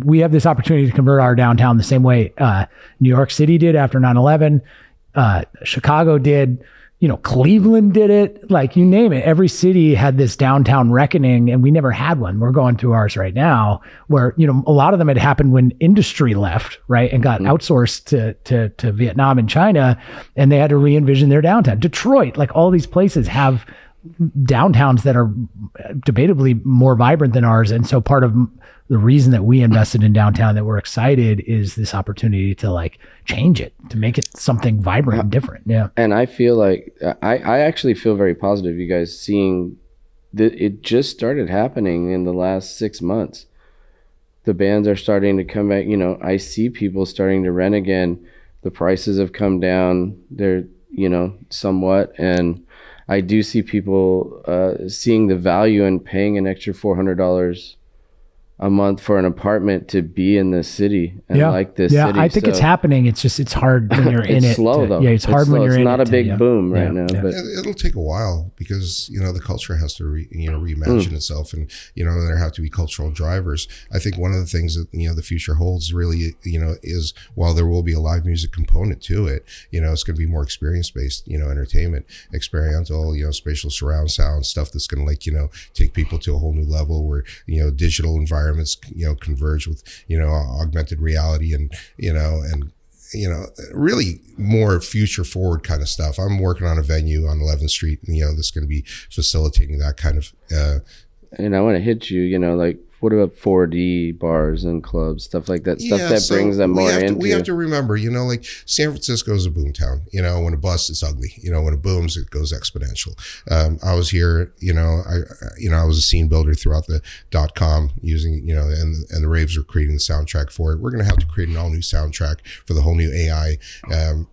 we have this opportunity to convert our downtown the same way New York City did after 9/11, Chicago did, Cleveland did it, like you name it. Every city had this downtown reckoning and we never had one. We're going through ours right now where, a lot of them had happened when industry left, right? And got outsourced to Vietnam and China, and they had to re-envision their downtown. Detroit, like all these places have downtowns that are debatably more vibrant than ours. And so part of the reason that we invested in downtown, that we're excited, is this opportunity to change it, to make it something vibrant and different. Yeah. And I feel like I actually feel very positive. You guys seeing that it just started happening in the last 6 months. The bands are starting to come back. I see people starting to rent again. The prices have come down. They're, somewhat. And I do see people seeing the value in paying an extra $400 a month for an apartment to be in this city and like this city. Yeah, I think it's happening. It's hard when you're in it. It's slow though. Yeah, it's hard when you're in it. It's not a big boom right now. But it'll take a while because the culture has to reimagine itself, and there have to be cultural drivers. I think one of the things that the future holds really is, while there will be a live music component to it, it's going to be more experience based, entertainment, experiential, spatial surround sound stuff that's going to take people to a whole new level where digital environments converge with augmented reality and really more future forward kind of stuff. I'm working on a venue on 11th Street, that's going to be facilitating that kind of and I want to hit you, what about 4D bars and clubs, stuff like that, that brings them more into. We have to remember, San Francisco is a boom town. When it busts, it's ugly. When it booms, it goes exponential. I was here, I was a scene builder throughout the .com using, and the raves were creating the soundtrack for it. We're going to have to create an all new soundtrack for the whole new AI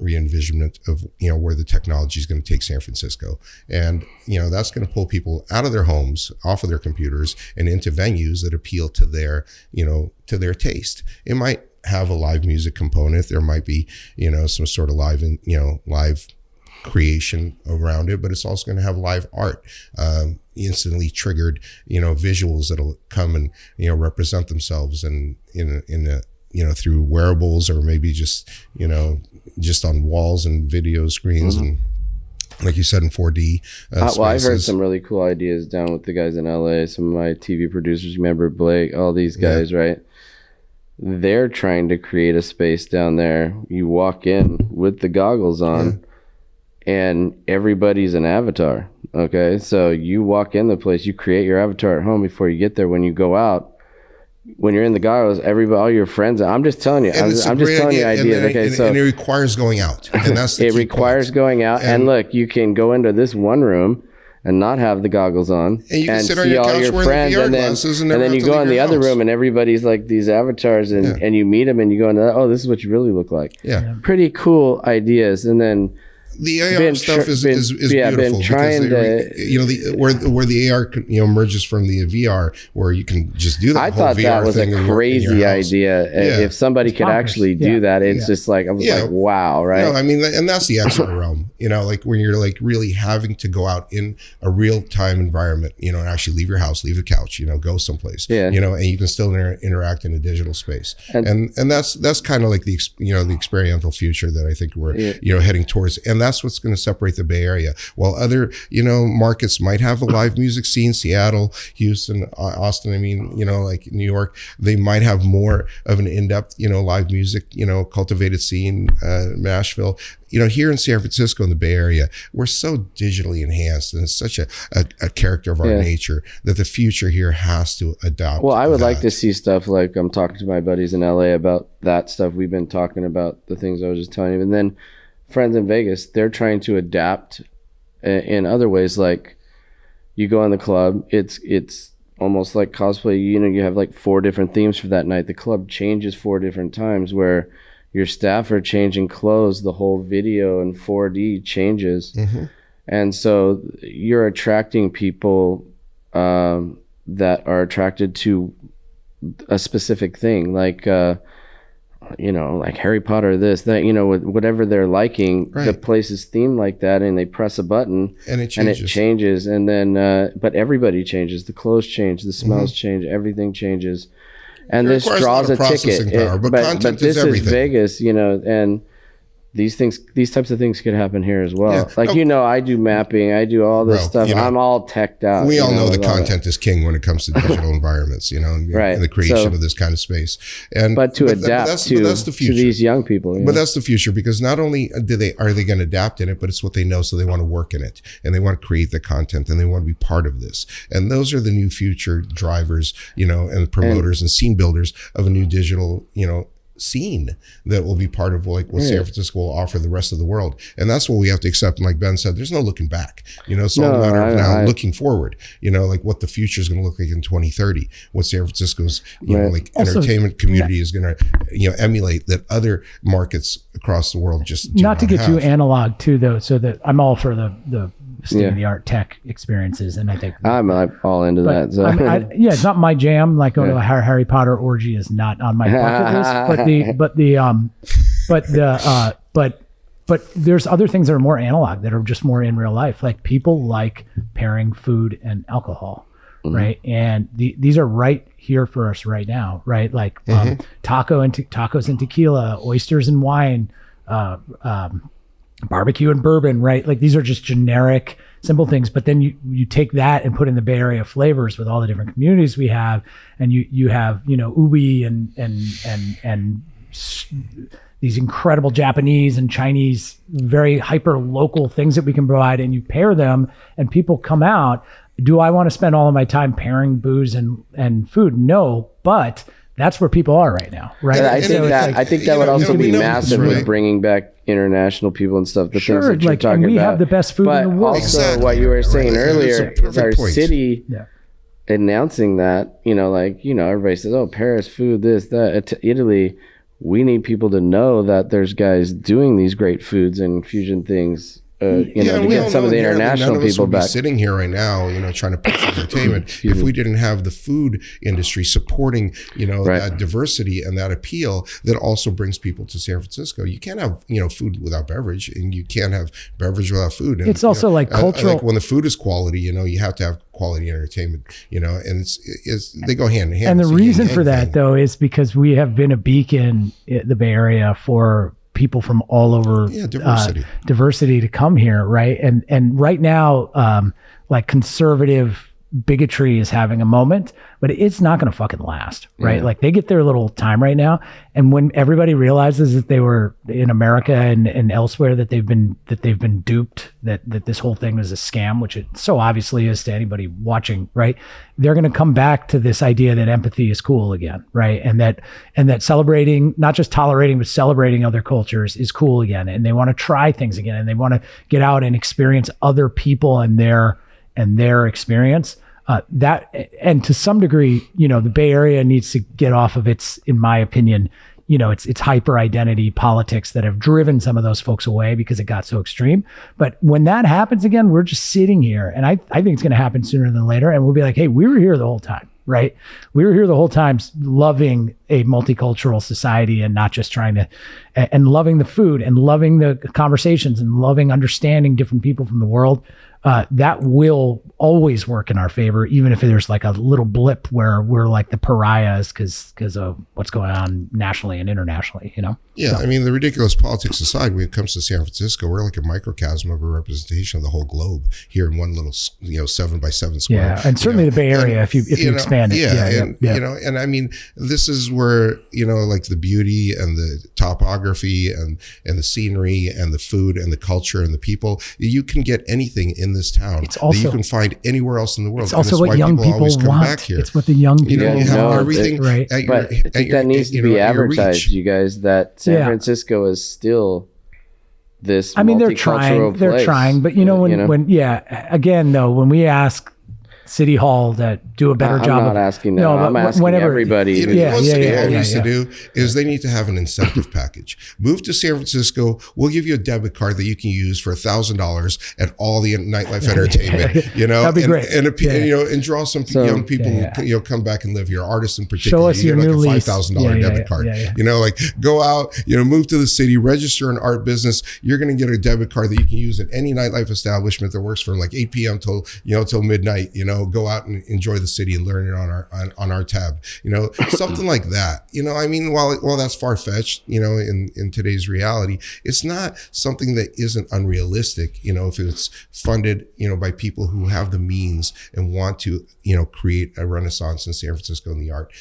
re-envisionment of, where the technology is going to take San Francisco. And, that's going to pull people out of their homes, off of their computers, and into venues that appeal to their taste. It might have a live music component. There might be, some sort of live creation around it, but it's also going to have live art, instantly triggered, visuals that'll come and, represent themselves and through wearables, or maybe just on walls and video screens and like you said, in 4D. Well, I've heard some really cool ideas down with the guys in LA. Some of my TV producers, remember Blake, all these guys, right? They're trying to create a space down there. You walk in with the goggles on, and everybody's an avatar. Okay, so you walk in the place, you create your avatar at home before you get there. When you go out, when you're in the goggles, everybody, all your friends. I'm just telling you. I'm just telling you ideas. And it requires going out, and that's the it requires going out. And look, you can go into this one room and not have the goggles on, and you can sit on see your all couch your wearing friends, the VR and glasses, and then you go in the other room, and everybody's like these avatars, and you meet them, and you go into, oh, this is what you really look like. Yeah, pretty cool ideas, and then. The AR stuff is beautiful because where the AR merges from the VR, where you can just do that. I whole thought VR that was a crazy idea. Yeah. If somebody could actually do that, it's just like I was like, wow, right? No, I mean, and that's the XR realm. Like when you're like really having to go out in a real time environment, and actually leave your house, leave the couch, go someplace, and you can still interact in a digital space, and that's kind of like the experiential future that I think we're heading towards, and that's what's going to separate the Bay Area. While other, markets might have a live music scene, Seattle, Houston, Austin, like New York, they might have more of an in-depth, live music, cultivated scene, Nashville. Here in San Francisco in the Bay Area, we're so digitally enhanced, and it's such a character of our nature that the future here has to adopt. Well, I would like to see stuff like I'm talking to my buddies in LA about that stuff. We've been talking about the things I was just telling you, and then friends in Vegas, they're trying to adapt in other ways. Like you go in the club, it's almost like cosplay. You have like 4 different themes for that night. The club changes 4 different times, where your staff are changing clothes. The whole video in 4D changes. Mm-hmm. And so you're attracting people that are attracted to a specific thing, like like Harry Potter, this, that, whatever they're liking, the place is themed like that, and they press a button and it changes. And then, but everybody changes. The clothes change, the smells change, everything changes. And this draws a ticket. But this is Vegas, and these types of things could happen here as well. I do mapping, I do all this stuff. I'm all teched out. We all know the content is king when it comes to digital environments, and the creation of this kind of space. But to adapt to these young people. But that's the future, because not only are they going to adapt in it, but it's what they know, so they want to work in it, and they want to create the content, and they want to be part of this. And those are the new future drivers, and promoters and scene builders of a new digital, scene that will be part of like what San Francisco will offer the rest of the world. And that's what we have to accept. And like Ben said, there's no looking back. It's all a matter of now looking forward, like what the future is going to look like in 2030, what San Francisco's entertainment community is going to emulate that other markets across the world just do not to get too analog too, though, so that I'm all for the state-of-the-art tech experiences, and I think I'm all into that. So. It's not my jam. Like going to a Harry Potter orgy is not on my bucket list. But there's other things that are more analog, that are just more in real life. Like people like pairing food and alcohol, right? And these are right here for us right now, right? Like tacos and tequila, oysters and wine, barbecue and bourbon, right? Like these are just generic, simple things. But then you take that and put in the Bay Area flavors with all the different communities we have, and you have ubi and these incredible Japanese and Chinese, very hyper local things that we can provide, and you pair them, and people come out. Do I want to spend all of my time pairing booze and food? No, but that's where people are right now, right? I think that would also be massive with bringing back international people and stuff. The things that you're talking about. We have the best food in the world. Also, what you were saying earlier is our city announcing that. Everybody says, "Oh, Paris food, this, that." Italy, we need people to know that there's guys doing these great foods and fusion things. To get some of the international people back. Sitting here right now, trying to push entertainment. If we didn't have the food industry supporting, that diversity and that appeal that also brings people to San Francisco, you can't have, food without beverage, and you can't have beverage without food. And, it's also like cultural. Like when the food is quality, you have to have quality entertainment, and it's they go hand in hand. And the reason for that, though, is because we have been a beacon in the Bay Area for people from all over diversity to come here, right? And right now, like conservative bigotry is having a moment, but it's not going to fucking last, right? Like they get their little time right now, and when everybody realizes that they were in America and elsewhere that they've been duped, that this whole thing was a scam, which it so obviously is to anybody watching, right? They're going to come back to this idea that empathy is cool again, right? And that celebrating, not just tolerating, but celebrating other cultures is cool again, and they want to try things again, and they want to get out and experience other people and their experience. That, and to some degree, the Bay Area needs to get off of its, in my opinion, it's hyper identity politics that have driven some of those folks away because it got so extreme. But when that happens again, we're just sitting here, and I think it's going to happen sooner than later, and we'll be like, hey, we were here the whole time, right? We were here the whole time loving a multicultural society and not just trying to, and loving the food and loving the conversations and loving understanding different people from the world. That will always work in our favor, even if there's like a little blip where we're like the pariahs because of what's going on nationally and internationally, Yeah, so. I mean, the ridiculous politics aside, when it comes to San Francisco, we're like a microcosm of a representation of the whole globe here in one little, 7x7 square. Yeah, and certainly the Bay Area, if you expand it. Yeah, and I mean, this is where like the beauty and the topography and the scenery and the food and the culture and the people. You can get anything in this town that you can find anywhere else in the world. It's also what young people want. Back here. It's what the young people you have want. Everything right. But I think that needs to be advertised, you guys, that San Francisco is still this multicultural they're trying, but when again though, when we ask City Hall to do a better job. I'm not asking that. No, I'm asking everybody. What City Hall needs to do is they need to have an incentive package. Move to San Francisco. We'll give you a debit card that you can use for $1,000 at all the nightlife entertainment. That'd be great. And draw some young people. Come back and live here. Artists in particular. Show us your new lease. $5,000 debit card. Like go out. Move to the city. Register an art business. You're going to get a debit card that you can use at any nightlife establishment that works from like 8 p.m. till midnight. Go out and enjoy the city and learn it on our tab, something like that. I mean, while that's far-fetched, in today's reality, it's not something that isn't unrealistic, if it's funded, by people who have the means and want to, create a renaissance in San Francisco in the art,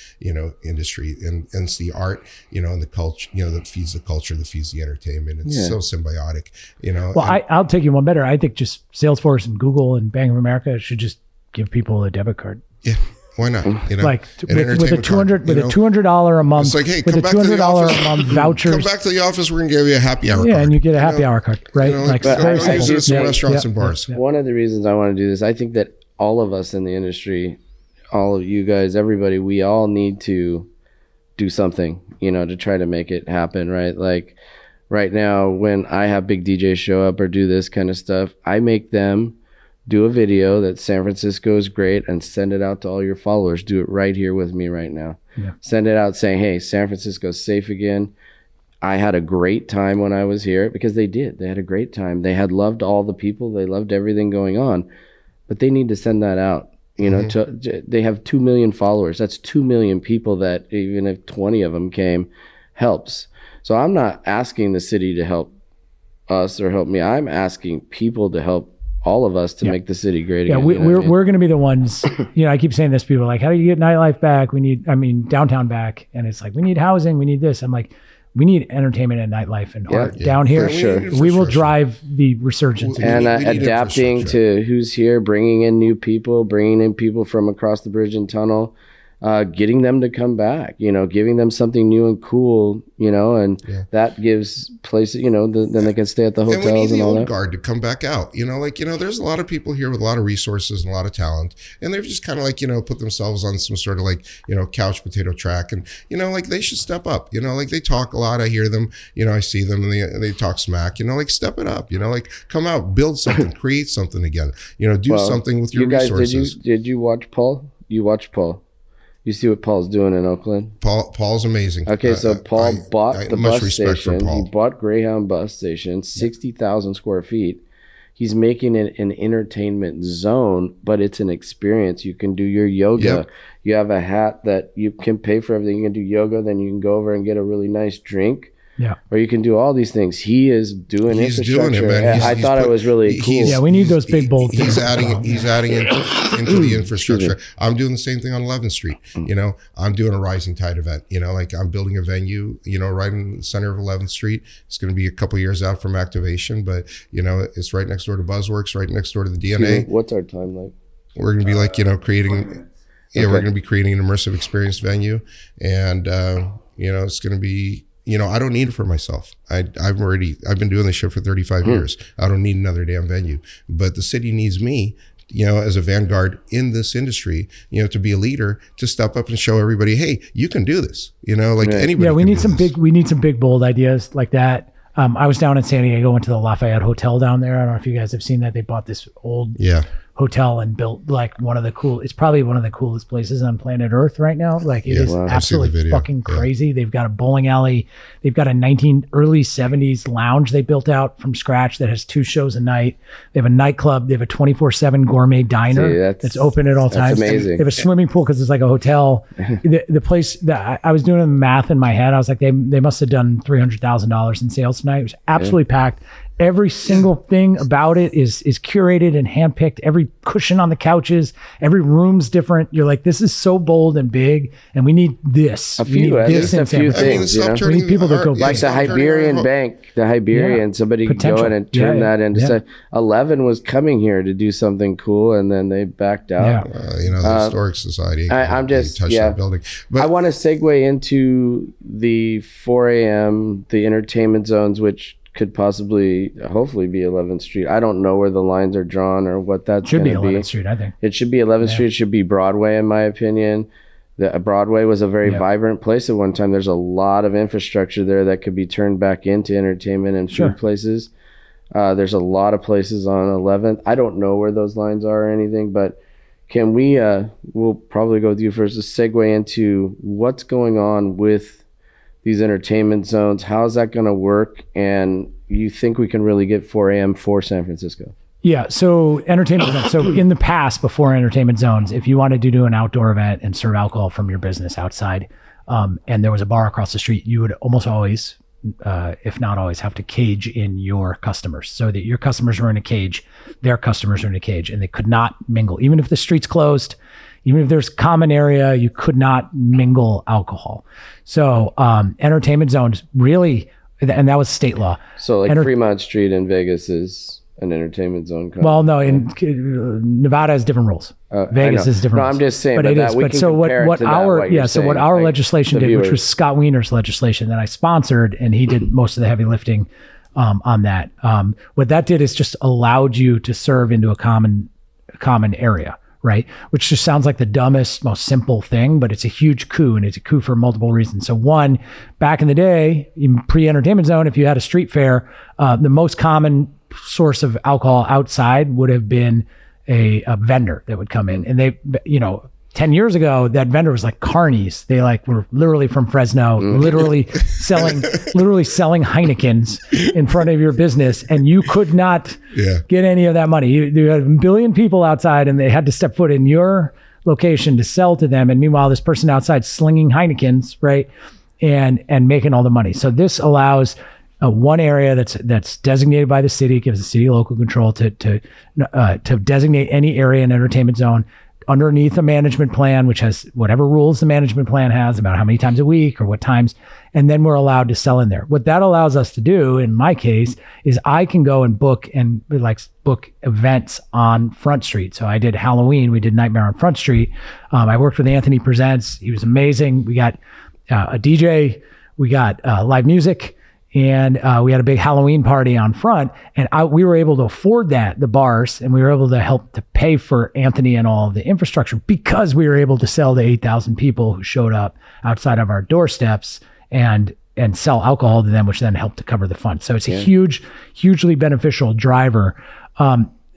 industry. And it's the art, and the culture, that feeds the culture, that feeds the entertainment. It's so symbiotic, Well, I'll take you one better. I think just Salesforce and Google and Bank of America should just give people a debit card. Yeah, why not? With a $200 a month. It's like, hey, with a $200 a month vouchers. Come back to the office. We're gonna give you a happy hour. Yeah, and you get a happy hour card, right? Use it at some restaurants and bars. One of the reasons I want to do this, I think that all of us in the industry, all of you guys, everybody, we all need to do something, to try to make it happen, right? Like right now, when I have big DJs show up or do this kind of stuff, I make them do a video that San Francisco is great and send it out to all your followers. Do it right here with me right now. Yeah. Send it out saying, hey, San Francisco's safe again. I had a great time when I was here, because they did. They had a great time. They had loved all the people. They loved everything going on. But they need to send that out. They have 2 million followers. That's 2 million people that even if 20 of them came, helps. So I'm not asking the city to help us or help me. I'm asking people to help all of us to make the city great again. Yeah, we're going to be the ones, I keep saying this, people are like, how do you get nightlife back? Downtown back. And it's like, we need housing, we need this. I'm like, we need entertainment and nightlife and art down here. Sure. We will drive the resurgence. And adapting to who's here, bringing in new people, bringing in people from across the bridge and tunnel, getting them to come back, giving them something new and cool, and that gives places, then they can stay at the hotels and all that. And we need the old guard to come back out, there's a lot of people here with a lot of resources and a lot of talent, and they've just kind of put themselves on some sort of couch potato track, and they should step up, they talk a lot. I hear them, I see them, and they talk smack, step it up, come out, build something, create something again, do something with your resources. Did you watch Paul? You watched Paul. You see what Paul's doing in Oakland? Paul's amazing. Okay, so Paul bought the bus station. He bought Greyhound bus station, 60,000 square feet. He's making it an entertainment zone, but it's an experience. You can do your yoga. Yep. You have a hat that you can pay for everything. You can do yoga, then you can go over and get a really nice drink. Yeah. or you can do all these things. He is doing He's infrastructure. doing it, man. I thought it was really cool. Yeah, we need those big bold He's things. adding into the infrastructure. I'm doing the same thing on 11th Street. You know, I'm doing a Rising Tide event. You know, like I'm building a venue, you know, right in the center of 11th Street. It's going to be a couple years out from activation, but you know, it's right next door to Buzzworks, right next door to the DNA. What's our time like? We're going to be like, you know, creating. Yeah, we're going to be creating an immersive experience venue, and you know, it's going to be. You know, I don't need it for myself. I've been doing this shit for 35 years. I don't need another damn venue. But the city needs me, you know, as a vanguard in this industry, you know, to be a leader, to step up and show everybody, hey, you can do this. You know, like anybody. Yeah, we can need do some this. big bold ideas like that. I was down in San Diego, went to the Lafayette Hotel down there. I don't know if you guys have seen that. They bought this old hotel and built like it's probably one of the coolest places on planet Earth right now. Like it is absolutely fucking crazy. They've got a bowling alley. They've got a early 70s lounge they built out from scratch that has 2 shows a night. They have a nightclub. They have a 24/7 gourmet diner that's open at all times. Amazing. They have a swimming pool because it's like a hotel. The place that I was doing the math in my head, I was like, they must have done $300,000 in sales tonight. It was absolutely packed. Every single thing about it is curated and handpicked. Every cushion on the couches, every room's different. You're like, this is so bold and big, and we need this. A few things. We need people that go like the Iberian Bank, somebody could go in and turn that into. 11 was coming here to do something cool, and then they backed out. You know, the Historic Society. I'm just that building. But I want to segue into the 4 a.m. the entertainment zones, which could possibly, hopefully, be 11th Street. I don't know where the lines are drawn or what that's going to be. Should be 11th Street, I think. It should be 11th Street. It should be Broadway, in my opinion. Broadway was a very vibrant place at one time. There's a lot of infrastructure there that could be turned back into entertainment and food places. There's a lot of places on 11th. I don't know where those lines are or anything, but can we, we'll probably go with you first, to segue into what's going on with these entertainment zones. How's that going to work? And you think we can really get 4 a.m. for San Francisco? Yeah. So entertainment zones. So in the past, before entertainment zones, if you wanted to do an outdoor event and serve alcohol from your business outside, and there was a bar across the street, you would almost always, if not always, have to cage in your customers, so that your customers were in a cage, their customers are in a cage, and they could not mingle. Even if the street's closed, even if there's common area, you could not mingle alcohol. So entertainment zones really, and that was state law. So like Fremont Street in Vegas is an entertainment zone. Well, no, in Nevada has different rules. Vegas is different. No, I'm just saying. But it is. But so what our legislation did, which was Scott Wiener's legislation that I sponsored, and he did most of the heavy lifting on that. What that did is just allowed you to serve into a common area. Right? Which just sounds like the dumbest, most simple thing, but it's a huge coup, and it's a coup for multiple reasons. So one, back in the day, in pre-entertainment zone, if you had a street fair, the most common source of alcohol outside would have been a vendor that would come in. And they, 10 years ago, that vendor was like Carney's. They were literally from Fresno, literally selling Heinekens in front of your business, and you could not get any of that money. You had a billion people outside, and they had to step foot in your location to sell to them. And meanwhile, this person outside slinging Heinekens, right, and making all the money. So this allows one area that's designated by the city, gives the city local control to designate any area in entertainment zone underneath a management plan, which has whatever rules the management plan has about how many times a week or what times, and then we're allowed to sell in there. What that allows us to do, in my case, is I can go and book events on Front Street. So I did Halloween, we did Nightmare on Front Street. I worked with Anthony Presents. He was amazing. We got a DJ, we got live music, and we had a big Halloween party on Front, and we were able to afford the bars, and we were able to help to pay for Anthony and all of the infrastructure because we were able to sell to 8,000 people who showed up outside of our doorsteps and sell alcohol to them, which then helped to cover the fund. So it's a hugely beneficial driver.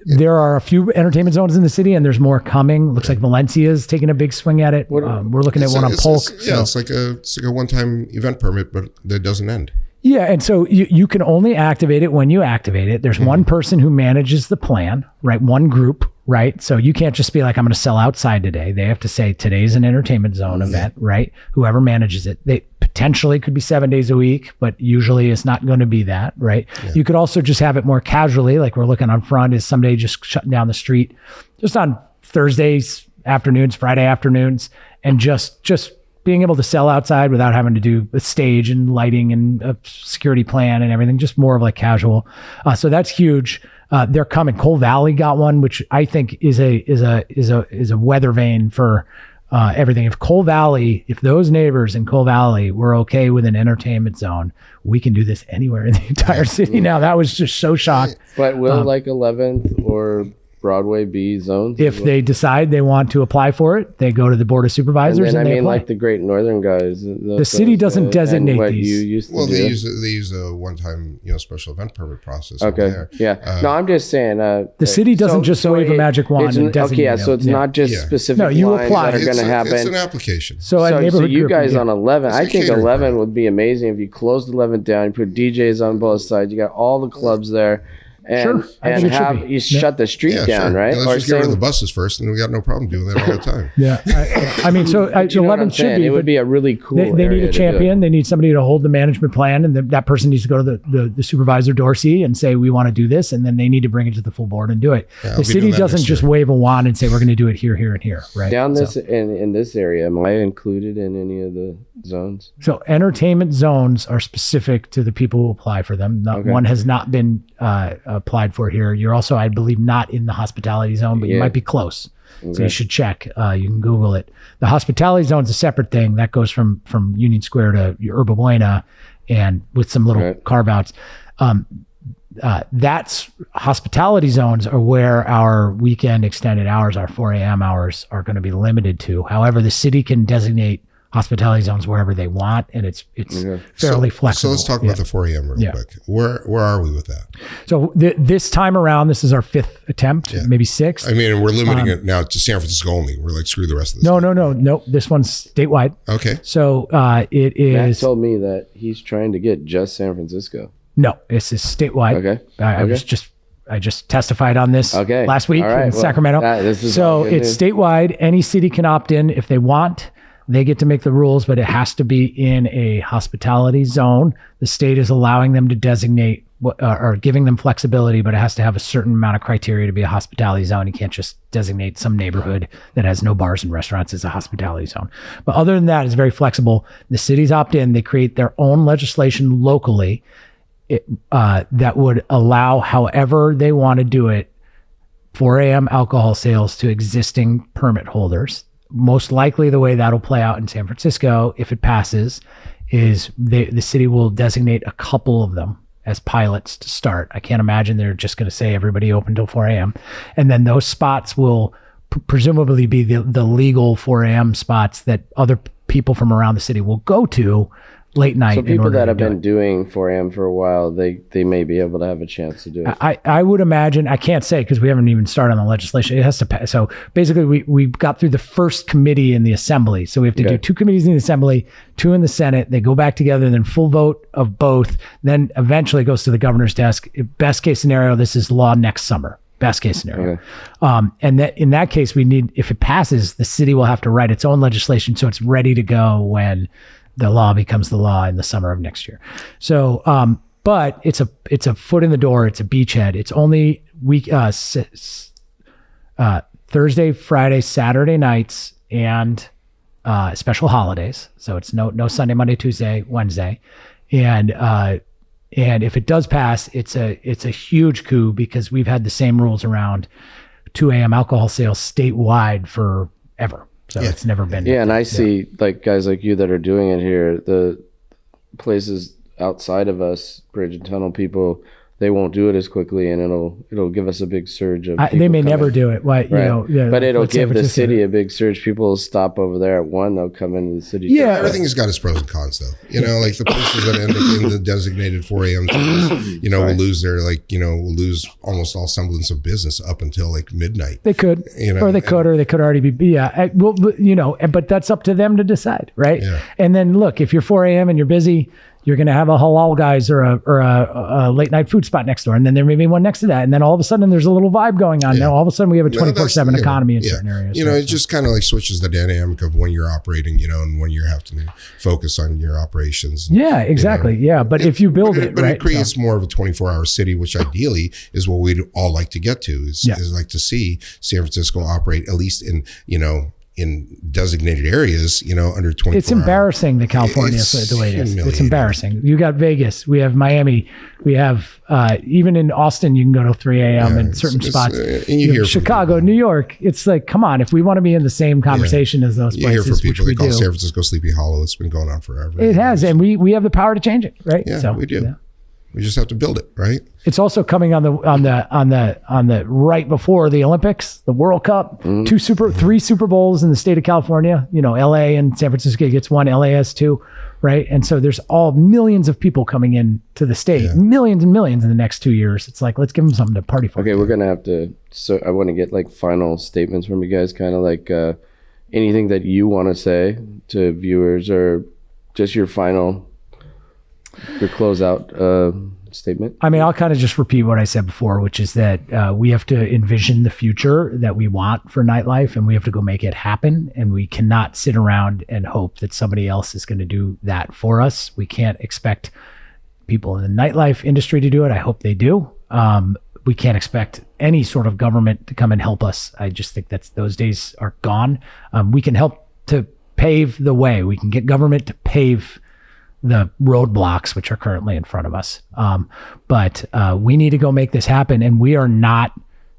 There are a few entertainment zones in the city, and there's more coming. Looks like Valencia's taking a big swing at it. We're looking at one on Polk. It's like a one-time event permit, but that doesn't end. Yeah, and so you can only activate it when you activate it. There's one person who manages the plan, right? One group, right? So you can't just be like, I'm going to sell outside today. They have to say today's an entertainment zone event, right? Whoever manages it. They potentially could be 7 days a week, but usually it's not going to be that, right? Yeah. You could also just have it more casually, like we're looking on front, is somebody just shutting down the street just on Thursdays afternoons, Friday afternoons, and just being able to sell outside without having to do a stage and lighting and a security plan and everything, just more of like casual. So that's huge. They're coming. Coal Valley got one, which I think is a weather vane for everything. If those neighbors in Coal Valley were okay with an entertainment zone, we can do this anywhere in the entire city now. That was just so shocked. But will like 11th or Broadway be zones? If they decide they want to apply for it, they go to the Board of Supervisors and they apply. Like the Great Northern guys. The city doesn't designate these. They use a one-time special event permit process. Okay. Yeah. No, I'm just saying. The city doesn't just wave a magic wand and designate. Okay, yeah. So it's not just specific lines that are going to happen. It's an application. So you guys on 11, I think 11 would be amazing if you closed 11 down. You put DJs on both sides. You got all the clubs there. And, you shut the street down, right? Yeah, let's just get rid of the buses first, and we got no problem doing that all the time. Yeah, I mean, so 11 should be. It would be a really cool. They need a champion. They need somebody to hold the management plan, and that person needs to go to the supervisor Dorsey and say we want to do this, and then they need to bring it to the full board and do it. Yeah, the city doesn't just wave a wand and say we're going to do it here, here, and here, right? Down this in this area, am I included in any of the zones? So entertainment zones are specific to the people who apply for them. One has not been applied for here. You're also, I believe, not in the hospitality zone, but you might be close. Okay. So you should check. You can Google it. The hospitality zone is a separate thing that goes from Union Square to Yerba Buena, and with some little carve outs. That's hospitality zones are where our weekend extended hours, our 4 a.m. hours, are going to be limited to. However, the city can designate hospitality zones wherever they want, and it's fairly flexible. So let's talk about the 4 a.m. real quick. Where are we with that? So this time around, this is our 5th attempt, maybe 6th. I mean, we're limiting it now to San Francisco only. We're like, screw the rest of this. No. This one's statewide. Okay. So it is. Matt told me that he's trying to get just San Francisco. No, this is statewide. Okay. I just testified on this last week in Sacramento. It's statewide. Any city can opt in if they want. They get to make the rules, but it has to be in a hospitality zone. The state is allowing them to designate or giving them flexibility, but it has to have a certain amount of criteria to be a hospitality zone. You can't just designate some neighborhood that has no bars and restaurants as a hospitality zone. But other than that, it's very flexible. The cities opt in. They create their own legislation locally that would allow however they want to do it, 4 a.m. alcohol sales to existing permit holders. Most likely the way that'll play out in San Francisco, if it passes, is the city will designate a couple of them as pilots to start. I can't imagine they're just going to say everybody open till 4 a.m. And then those spots will presumably be the legal 4 a.m. spots that other people from around the city will go to late night. So people that have been doing 4 a.m. for a while, they may be able to have a chance to do it. I would imagine, I can't say because we haven't even started on the legislation. It has to pass. So basically we got through the first committee in the assembly. So we have to do 2 committees in the assembly, 2 in the Senate. They go back together and then full vote of both. Then eventually it goes to the governor's desk. Best case scenario, this is law next summer. Best case scenario. Okay. And that in that case, if it passes, the city will have to write its own legislation so it's ready to go when the law becomes the law in the summer of next year. So, but it's a foot in the door. It's a beachhead. It's only Thursday, Friday, Saturday nights, and special holidays. So it's no Sunday, Monday, Tuesday, Wednesday, and if it does pass, it's a huge coup because we've had the same rules around 2 a.m. alcohol sales statewide forever. So it's never been. Yeah, and I see like guys like you that are doing it here. The places outside of us, bridge and tunnel people, they won't do it as quickly, and it'll give us a big surge of. They may never do it. Why? Right. But it'll give the city a big surge. People will stop over there at 1. They'll come into the city. Yeah, everything's got its pros and cons, though. Like the places that end up in the designated 4 a.m. times, will lose their will lose almost all semblance of business up until like midnight. They could, or they could already be. But that's up to them to decide, right? Yeah. And then look, if you're 4 a.m. and you're busy, you're going to have a halal guys or a late night food spot next door. And then there may be one next to that. And then all of a sudden there's a little vibe going on. Now all of a sudden we have a 24/7 economy in certain areas. It just kind of like switches the dynamic of when you're operating, and when you have to focus on your operations. Yeah, exactly. But if you build it, but right, it creates more of a 24-hour city, which ideally is what we'd all like to get to, is like to see San Francisco operate at least in, in designated areas, under 24 It's embarrassing that California is the way it is. It's embarrassing. You got Vegas, we have Miami, we have even in Austin, you can go to 3 a.m. in certain spots. And you hear Chicago, New York. It's like, come on, if we want to be in the same conversation as those places, you hear from people, which they call do, San Francisco Sleepy Hollow. It's been going on forever. It has, and we have the power to change it, right? Yeah, so, we do. We just have to build it, right? It's also coming on the right before the Olympics, the World Cup, 3 Super Bowls in the state of California. LA and San Francisco gets one, LA has 2, right? And so there's all millions of people coming in to the state, millions and millions in the next 2 years. It's like, let's give them something to party for. Okay, we're gonna have to. So I want to get like final statements from you guys, kind of like anything that you want to say to viewers, or just your closeout statement. I mean, I'll kind of just repeat what I said before, which is that we have to envision the future that we want for nightlife, and we have to go make it happen. And we cannot sit around and hope that somebody else is going to do that for us. We can't expect people in the nightlife industry to do it. I hope they do. We can't expect any sort of government to come and help us. I just think those days are gone. We can help to pave the way. We can get government to pave the roadblocks which are currently in front of us. But we need to go make this happen. And we are not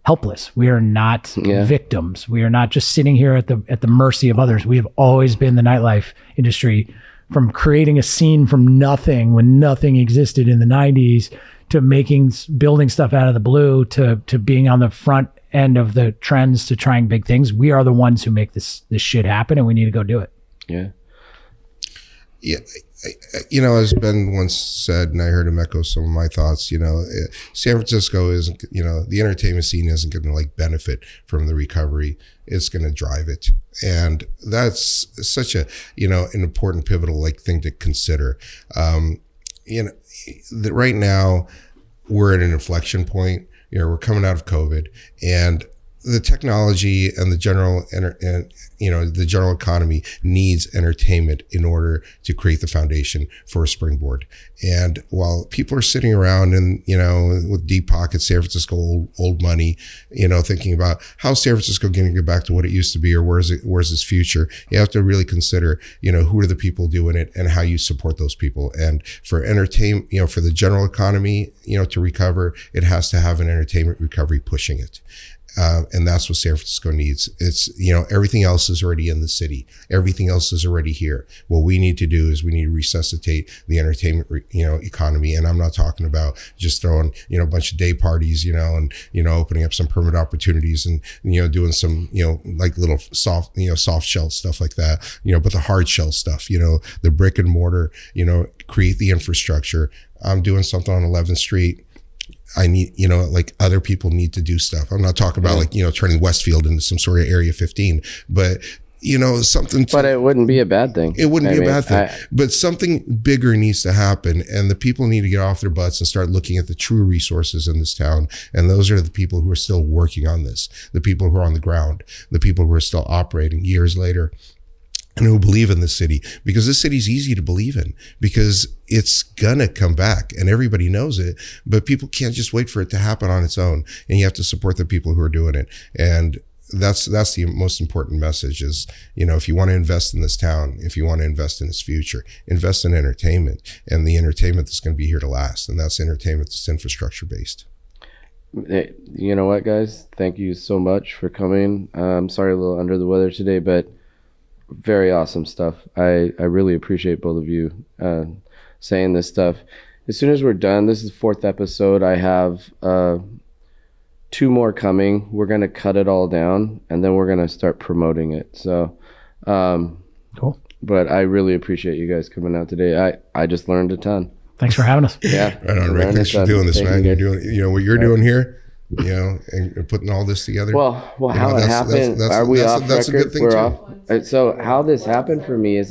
helpless. We are not victims. We are not just sitting here at the mercy of others. We have always been the nightlife industry, from creating a scene from nothing when nothing existed in the 90s to building stuff out of the blue to being on the front end of the trends to trying big things. We are the ones who make this shit happen, and we need to go do it. Yeah. As Ben once said, and I heard him echo some of my thoughts, San Francisco isn't, the entertainment scene isn't going to like benefit from the recovery. It's going to drive it. And that's such a, an important pivotal thing to consider. That right now we're at an inflection point. We're coming out of COVID, and the technology and the general economy needs entertainment in order to create the foundation for a springboard. And while people are sitting around and, with deep pockets, San Francisco old money, thinking about how San Francisco going to get back to what it used to be, or where's its future, you have to really consider, who are the people doing it and how you support those people. And for entertainment, for the general economy, to recover, it has to have an entertainment recovery pushing it. And that's what San Francisco needs. It's, everything else is already in the city. Everything else is already here. What we need to do is we need to resuscitate the entertainment, economy. And I'm not talking about just throwing, a bunch of day parties, and, opening up some permit opportunities and, doing some, like little soft shell stuff like that, but the hard shell stuff, the brick and mortar, create the infrastructure. I'm doing something on 11th Street. I need, other people need to do stuff. I'm not talking about turning Westfield into some sort of Area 15, but something. But it wouldn't be a bad thing. It wouldn't be a bad thing. But something bigger needs to happen, and the people need to get off their butts and start looking at the true resources in this town. And those are the people who are still working on this, the people who are on the ground, the people who are still operating years later, and who believe in the city, because this city's easy to believe in, because it's gonna come back and everybody knows it, but people can't just wait for it to happen on its own, and you have to support the people who are doing it. And that's the most important message is, if you want to invest in this town, if you want to invest in its future, invest in entertainment, and the entertainment that's going to be here to last. And that's entertainment that's infrastructure based. You know what, guys? Thank you so much for coming. I'm sorry, a little under the weather today, but very awesome stuff. I really appreciate both of you saying this stuff. As soon as we're done, this is the 4th episode. I have 2 more coming. We're going to cut it all down, and then we're going to start promoting it. So cool. But I really appreciate you guys coming out today. I just learned a ton. Thanks for having us. Yeah. Right on, Rick. Thanks for doing this, man. You're doing, what you're doing here, and putting all this together. Well, how it happened, are we off record? That's a good thing We're too. off. So how this happened for me is